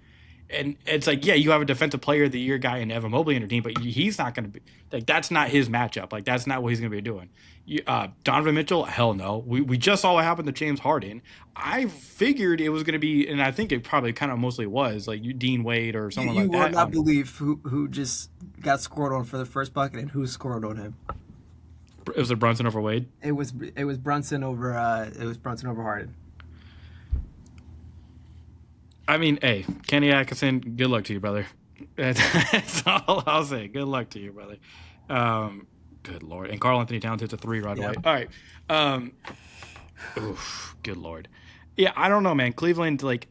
And it's like, yeah, you have a defensive player of the year guy in Evan Mobley in your team, but he's not going to be like, that's not his matchup. Like, that's not what he's going to be doing. Donovan Mitchell, hell no. We just saw what happened to James Harden. I figured it was going to be, and I think it probably kind of mostly was like Dean Wade or someone like that. You will not believe who just got scored on for the first bucket and who scored on him. It was a Brunson over Wade. It was Brunson over Harden. I mean, hey, Kenny Atkinson, good luck to you, brother. That's all I'll say. Good luck to you, brother. Good Lord. And Karl Anthony Towns hits a 3 right away. All right. Oof, good Lord. Yeah, I don't know, man. Cleveland, like,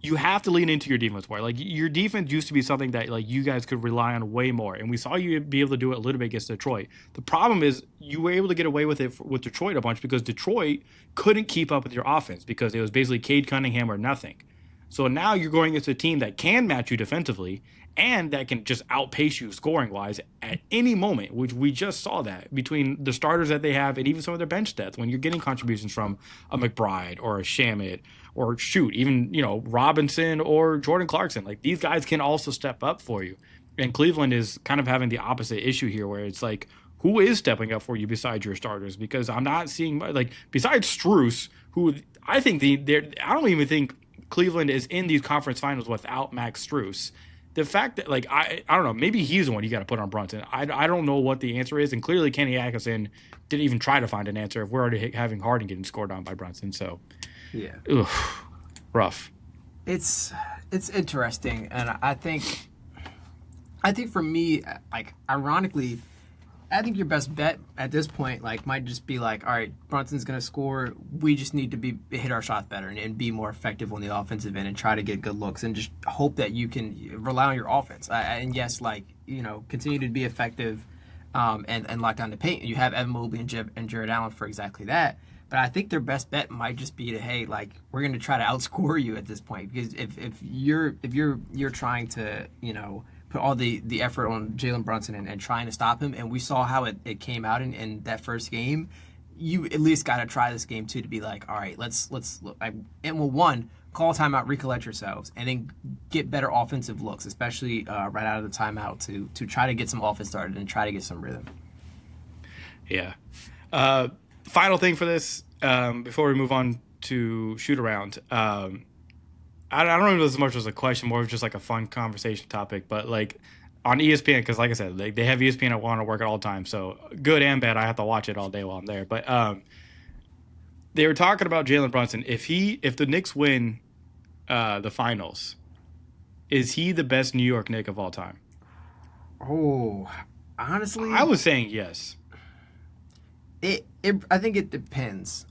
you have to lean into your defense more. Like, your defense used to be something that, like, you guys could rely on way more. And we saw you be able to do it a little bit against Detroit. The problem is you were able to get away with it with Detroit a bunch because Detroit couldn't keep up with your offense because it was basically Cade Cunningham or nothing. So now you're going against a team that can match you defensively and that can just outpace you scoring-wise at any moment, which we just saw that between the starters that they have and even some of their bench depth when you're getting contributions from a McBride or a Shamet or even, Robinson or Jordan Clarkson. Like, these guys can also step up for you. And Cleveland is kind of having the opposite issue here where it's like, who is stepping up for you besides your starters? Because I'm not seeing, like, besides Strus, who I think I don't even think Cleveland is in these conference finals without Max Strus. The fact that, like, I don't know, maybe he's the one you got to put on Brunson. I don't know what the answer is, and clearly Kenny Atkinson didn't even try to find an answer if we're already having Harden getting scored on by Brunson. So, yeah, rough. It's interesting, and I think for me, like, ironically, I think your best bet at this point, like, might just be like, all right, Brunson's going to score. We just need to hit our shots better and be more effective on the offensive end and try to get good looks and just hope that you can rely on your offense. And yes, like, continue to be effective and lock down the paint. You have Evan Mobley and Jared Allen for exactly that. But I think their best bet might just be to, hey, like, we're going to try to outscore you at this point, because if you're trying to, put all the effort on Jalen Brunson and trying to stop him, and we saw how it came out in that first game, you at least got to try this game too, to be like, all right, let's look. One, call a timeout, recollect yourselves, and then get better offensive looks, especially right out of the timeout to try to get some offense started and try to get some rhythm. Yeah. Final thing for this, before we move on to shoot around. I don't know if it's as much as a question, more of just like a fun conversation topic, but like on ESPN, because like I said, they have ESPN. I want to work at all times, so good and bad, I have to watch it all day while I'm there. But they were talking about Jalen Brunson. If the Knicks win the finals, is he the best New York Knick of all time? Oh, honestly, I was saying yes. I think it depends.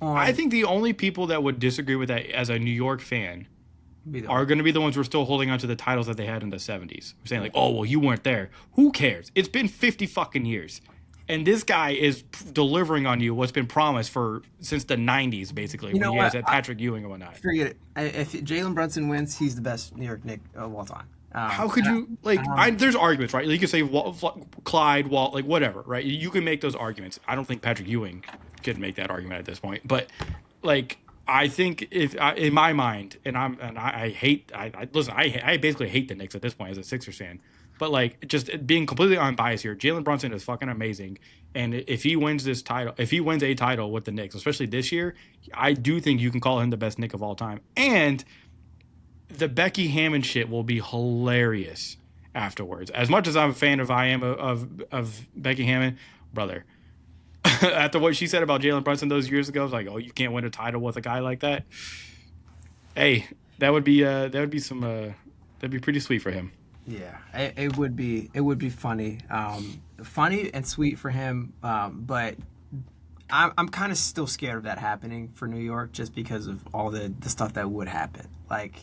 I think the only people that would disagree with that as a New York fan are going to be the ones who are still holding on to the titles that they had in the 70s. We're saying like, oh, well, you weren't there. Who cares? It's been 50 fucking years. And this guy is delivering on you what's been promised since the 90s, basically, when you guys had Patrick Ewing and whatnot. Forget it. If Jalen Brunson wins, he's the best New York Knick of all time. How could you, there's arguments, right? You could say Clyde, Walt, like whatever, right? You can make those arguments. I don't think Patrick Ewing could make that argument at this point. But, like, I think in my mind, I hate listen. I basically hate the Knicks at this point as a Sixers fan. But like, just being completely unbiased here, Jalen Brunson is fucking amazing. And if he wins this title, if he wins a title with the Knicks, especially this year, I do think you can call him the best Knick of all time. And the Becky Hammond shit will be hilarious afterwards. As much as I'm a fan of Becky Hammond, brother, after what she said about Jalen Brunson those years ago, I was like, oh, you can't win a title with a guy like that. Hey, that would be that'd be pretty sweet for him. Yeah, it would be funny, funny and sweet for him. But I'm kind of still scared of that happening for New York, just because of all the stuff that would happen. Like,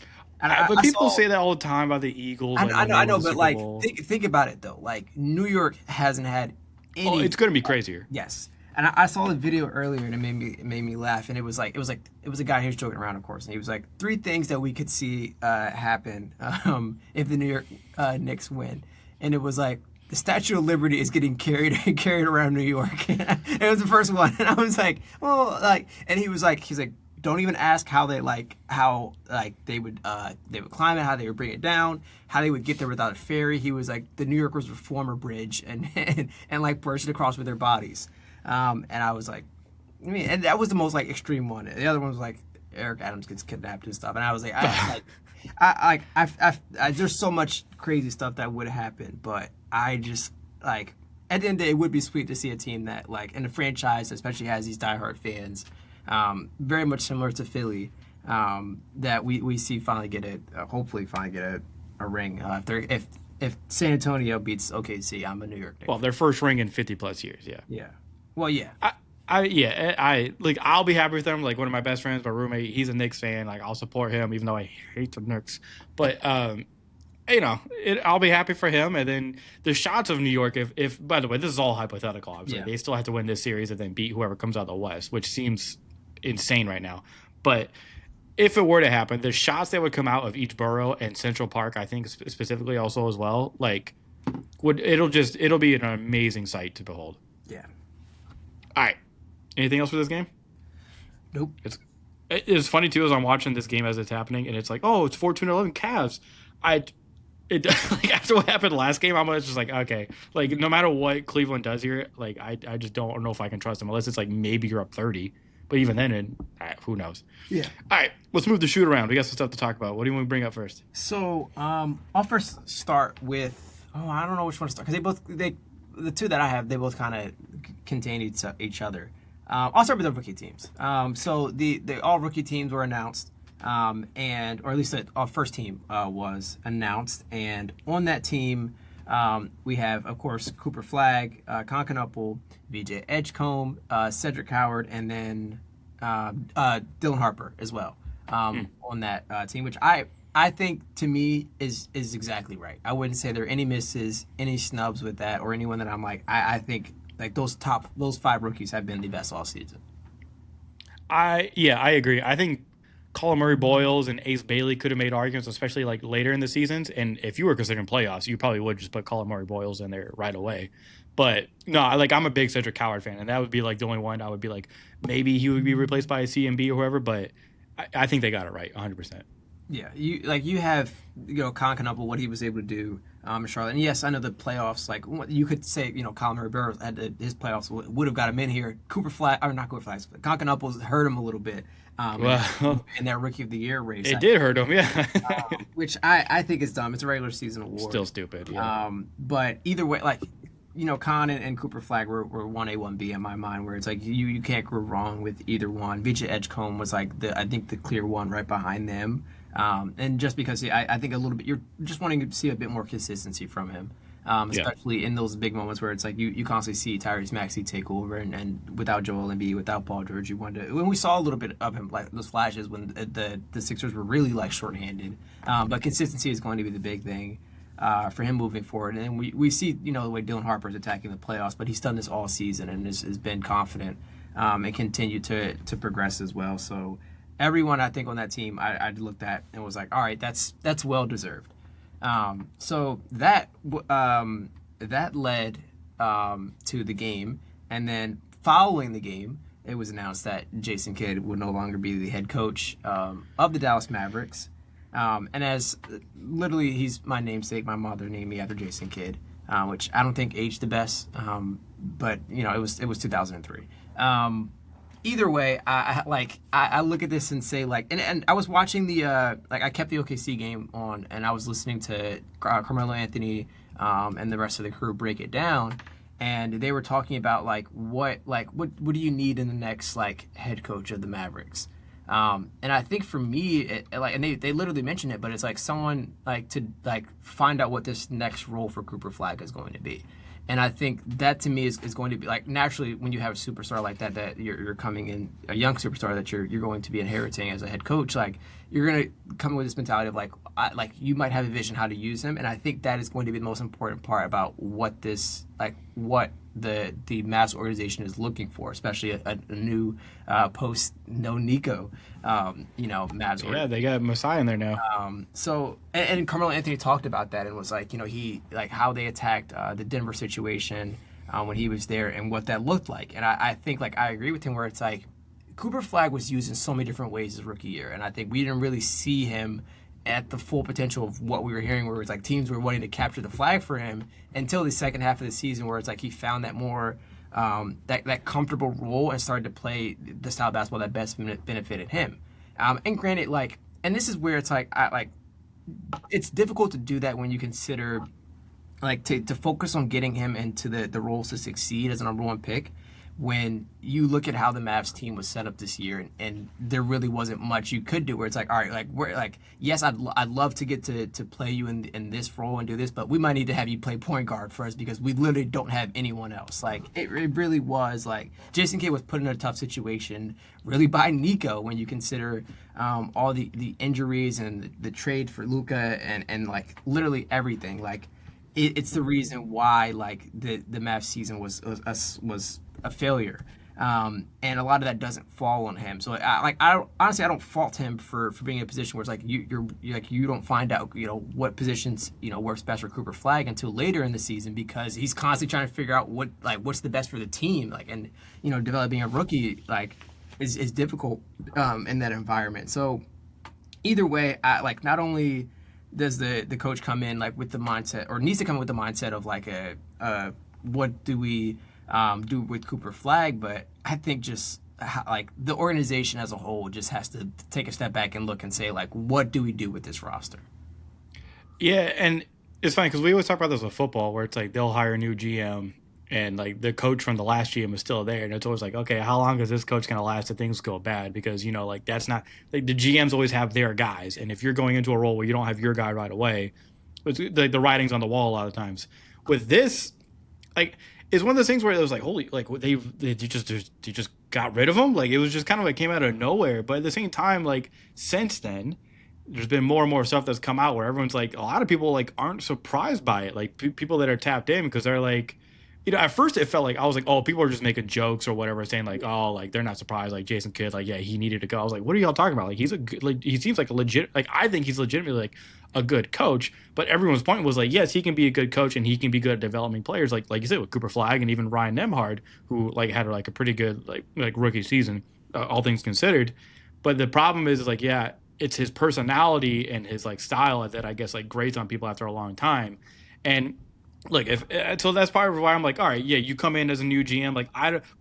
but people say that all the time about the Eagles. I know, but like, think about it though. Like, New York hasn't had any. Oh, it's gonna be crazier. Yes. And I saw the video earlier, and it made me laugh. And it was a guy who was joking around, of course, and he was like, 3 things that we could see happen if the New York Knicks win, and it was like the Statue of Liberty is getting carried around New York. It was the first one, and I was like, well, like, and he's like, don't even ask how they would climb it, how they would bring it down, how they would get there without a ferry. He was like, the New Yorkers would form a bridge and like burst it across with their bodies. And I was like, and that was the most like extreme one. The other one was like Eric Adams gets kidnapped and stuff. And I was like, there's so much crazy stuff that would happen, but I just like, at the end of the day, it would be sweet to see a team that like, in a franchise, especially has these diehard fans, very much similar to Philly, that we see hopefully finally get a ring. If San Antonio beats OKC, I'm a New York Knicks. Well, their first ring in 50 plus years. Yeah. Yeah. Well, yeah. I'll be happy with them. Like, one of my best friends, my roommate, he's a Knicks fan. Like, I'll support him, even though I hate the Knicks. But I'll be happy for him. And then the shots of New York, if by the way, this is all hypothetical. Obviously, they still have to win this series and then beat whoever comes out of the West, which seems insane right now. But if it were to happen, the shots that would come out of each borough and Central Park, I think specifically also as well, like, it'll be an amazing sight to behold. Yeah. All right. Anything else for this game? Nope. It's funny too as I'm watching this game as it's happening, and it's like, oh, it's 14-11 Cavs. Like, after what happened last game, I'm just like, okay, like, no matter what Cleveland does here, like, I just don't know if I can trust them unless it's like maybe you're up 30. But even then, who knows? Yeah. All right, let's move the shoot around. We got some stuff to talk about. What do you want to bring up first? So I'll first start with I don't know which one to start, because the two that I have, they both kind of contain each other. I'll start with the rookie teams. So the all rookie teams were announced, or at least our first team was announced, and on that team we have, of course, Cooper Flagg, Conkanupple, VJ Edgecombe, Cedric Howard, and then Dylan Harper as well on that team, which I think, to me, is exactly right. I wouldn't say there are any misses, any snubs with that, or anyone that I'm like, I think like those 5 rookies have been the best all season. I agree. I think Colin Murray Boyles and Ace Bailey could have made arguments, especially like later in the seasons. And if you were considering playoffs, you probably would just put Colin Murray Boyles in there right away. But no, like, I'm a big Cedric Howard fan, and that would be like the only one I would be like, maybe he would be replaced by a CMB or whoever. But I think they got it right, 100%. Yeah, you have Conkanupple, what he was able to do in Charlotte, and yes, I know the playoffs. Like, you could say Colin Murray Burrows his playoffs would have got him in here. Conkanupple hurt him a little bit in that Rookie of the Year race. It did hurt him, yeah. Which I think is dumb. It's a regular season award. Still stupid. Yeah. But either way, like, Con and Cooper Flagg were 1A, 1B in my mind, where it's like you can't go wrong with either one. VJ Edgecombe was like I think the clear one right behind them. And just because I think a little bit, you're just wanting to see a bit more consistency from him, especially in those big moments where it's like you constantly see Tyrese Maxey take over, and without Joel Embiid, without Paul George, when we saw a little bit of him, like those flashes when the Sixers were really like shorthanded, but consistency is going to be the big thing for him moving forward. And we see the way Dylan Harper is attacking the playoffs, but he's done this all season and has been confident and continued to progress as well. So everyone, I think, on that team, I looked at and was like, all right, that's well deserved. So that led to the game, and then following the game, it was announced that Jason Kidd would no longer be the head coach of the Dallas Mavericks. And as literally, he's my namesake. My mother named me after Jason Kidd, which I don't think aged the best. But it was 2003. Either way, I look at this and say and I was watching I kept the OKC game on and I was listening to Carmelo Anthony and the rest of the crew break it down, and they were talking about what do you need in the next head coach of the Mavericks. And I think for me, and they literally mentioned it, but it's someone to find out what this next role for Cooper Flag is going to be. And I think that to me is going to be naturally when you have a superstar like that you're coming in, a young superstar that you're going to be inheriting as a head coach, you're going to come with this mentality of you might have a vision how to use him. And I think that is going to be the most important part about what this what the Mavs organization is looking for, especially a new post no Nico Mavs. Yeah, they got Masai in there now. So and Carmelo Anthony talked about that and was he how they attacked the Denver situation when he was there and what that looked like. And I think I agree with him where it's Cooper Flag was used in so many different ways his rookie year, and I think we didn't really see him at the full potential of what we were hearing, where it's teams were wanting to capture the flag for him until the second half of the season, where it's he found that more that comfortable role and started to play the style of basketball that best benefited him. And granted, and this is where it's it's difficult to do that when you consider to focus on getting him into the roles to succeed as a number one pick. When you look at how the Mavs team was set up this year, and there really wasn't much you could do, where it's all right, we're yes, I'd love to get to play you in this role and do this, but we might need to have you play point guard for us because we literally don't have anyone else. It really was Jason Kidd was put in a tough situation really by Nico when you consider all the injuries and the trade for Luka and literally everything. It's the reason why the Mavs season was a failure, and a lot of that doesn't fall on him. So I honestly don't fault him for being in a position where it's you don't find out what positions works best for Cooper Flag until later in the season, because he's constantly trying to figure out what's the best for the team, and developing a rookie is difficult in that environment. So either way, not only does the coach come in with the mindset, or needs to come with the mindset of what do we do with Cooper Flag, but I think just the organization as a whole just has to take a step back and look and say what do we do with this roster? Yeah, and it's funny because we always talk about this with football, where it's they'll hire a new GM and the coach from the last GM is still there, and it's always okay, how long is this coach gonna last if things go bad? Because that's not the GMs always have their guys, and if you're going into a role where you don't have your guy right away, it's the writing's on the wall a lot of times. With this, it's one of those things where it was holy, they just got rid of him. It was just kind of came out of nowhere. But at the same time, since then, there's been more and more stuff that's come out where everyone's a lot of people aren't surprised by it. People that are tapped in, because they're at first it felt I was oh, people are just making jokes or whatever, saying oh, they're not surprised, Jason Kidd, yeah, he needed to go. I was what are y'all talking about? He's a good, he seems like a legit, I think he's legitimately a good coach. But everyone's point was yes, he can be a good coach and he can be good at developing players, like you said, with Cooper Flag and even Ryan Nembhard, who had a pretty good rookie season, all things considered. But the problem is yeah, it's his personality and his style that I guess grates on people after a long time. And look, so that's part of why I'm all right, yeah, you come in as a new GM.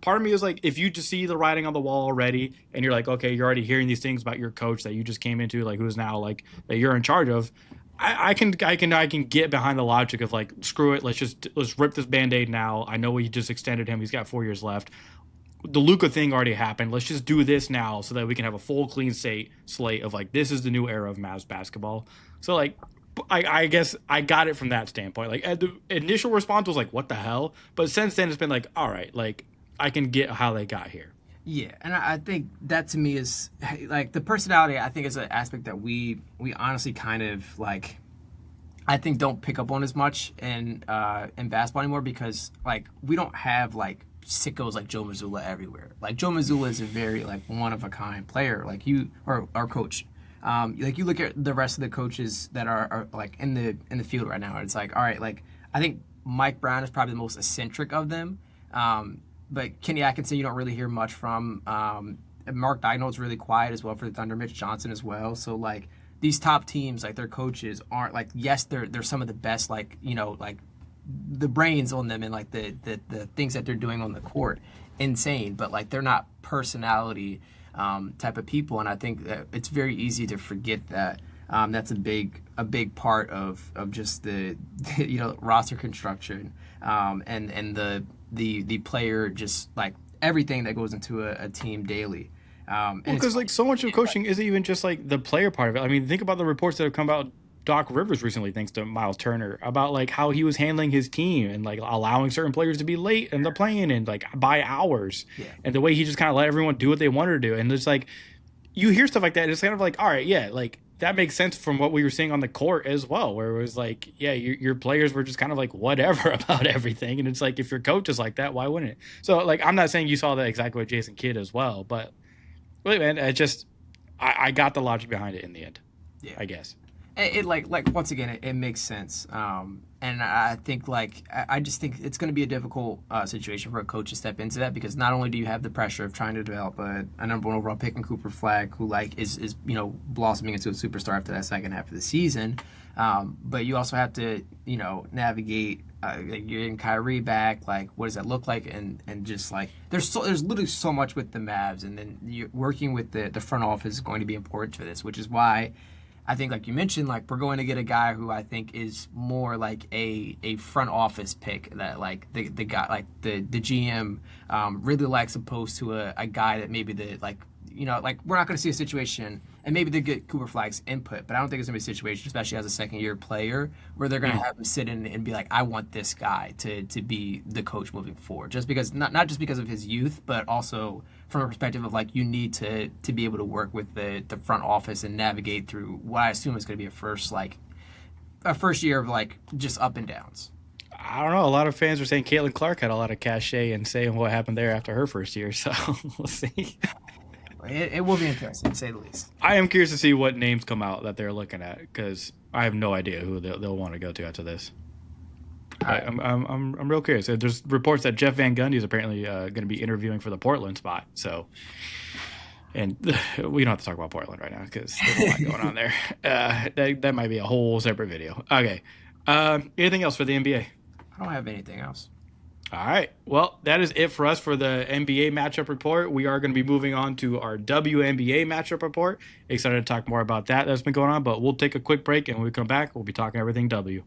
Part of me is if you just see the writing on the wall already, and you're okay, you're already hearing these things about your coach that you just came into, who's now that you're in charge of. I can get behind the logic of screw it, let's rip this Band-Aid now. I know we just extended him; he's got 4 years left. The Luka thing already happened. Let's just do this now so that we can have a full clean slate of this is the new era of Mavs basketball. So I guess I got it from that standpoint. The initial response was what the hell? But since then it's been all right, I can get how they got here. Yeah, and I think that to me is the personality. I think is an aspect that we honestly kind of I think don't pick up on as much in basketball anymore, because we don't have sickos like Joe Mazzulla everywhere. Joe Mazzulla is a very one of a kind player, you or our coach. You look at the rest of the coaches that are in the field right now, and it's all right, I think Mike Brown is probably the most eccentric of them. but Kenny Atkinson, you don't really hear much from. And Mark Daigneault's really quiet as well for the Thunder. Mitch Johnson as well. So like these top teams, like their coaches aren't like, yes, they're some of the best, like, you know, like the brains on them and like the things that they're doing on the court, insane. But like they're not personality type of people, and I think that it's very easy to forget that. That's a big part of just the you know, roster construction, and the player, just like everything that goes into a team daily. Because like so much of coaching isn't even just like the player part of it. I mean, think about the reports that have come about Doc Rivers recently, thanks to Miles Turner, about like how he was handling his team and like allowing certain players to be late in the playing and like by hours, and the way he just kind of let everyone do what they wanted to do. And it's like you hear stuff like that, and it's kind of like, all right, yeah, like that makes sense from what we were seeing on the court as well, where it was like, yeah, your players were just kind of like whatever about everything. And it's like, if your coach is like that, why wouldn't it? So like, I'm not saying you saw that exactly with Jason Kidd as well, but really, man, I got the logic behind it in the end, I guess. It like once again, it makes sense, and I think I just think it's going to be a difficult situation for a coach to step into that, because not only do you have the pressure of trying to develop a number one overall pick in Cooper Flagg, who like is you know, blossoming into a superstar after that second half of the season, but you also have to, you know, navigate like you're getting Kyrie back, like what does that look like, and just like there's literally so much with the Mavs, and then you're working with the front office is going to be important for this, which is why I think, like you mentioned, like we're going to get a guy who I think is more like a front office pick, that like the guy, like the GM really likes, opposed to a guy that maybe the, like, you know, like we're not going to see a situation, and maybe they get Cooper Flagg's input, but I don't think it's going to be a situation, especially as a second-year player, where they're going to have him sit in and be like, I want this guy to be the coach moving forward, just because, not just because of his youth, but also from a perspective of like, you need to be able to work with the front office and navigate through what I assume is going to be a first year of like just up and downs. I don't know. A lot of fans are saying Caitlin Clark had a lot of cachet and saying what happened there after her first year, so we'll see. It will be interesting, to say the least. I am curious to see what names come out that they're looking at, because I have no idea who they'll want to go to after this. Right. I'm real curious. There's reports that Jeff Van Gundy is apparently going to be interviewing for the Portland spot. So, and we don't have to talk about Portland right now because there's a lot going on there. That might be a whole separate video. Okay. Anything else for the NBA? I don't have anything else. All right. Well, that is it for us for the NBA matchup report. We are going to be moving on to our WNBA matchup report. Excited to talk more about that that's been going on, but we'll take a quick break, and when we come back, we'll be talking everything W.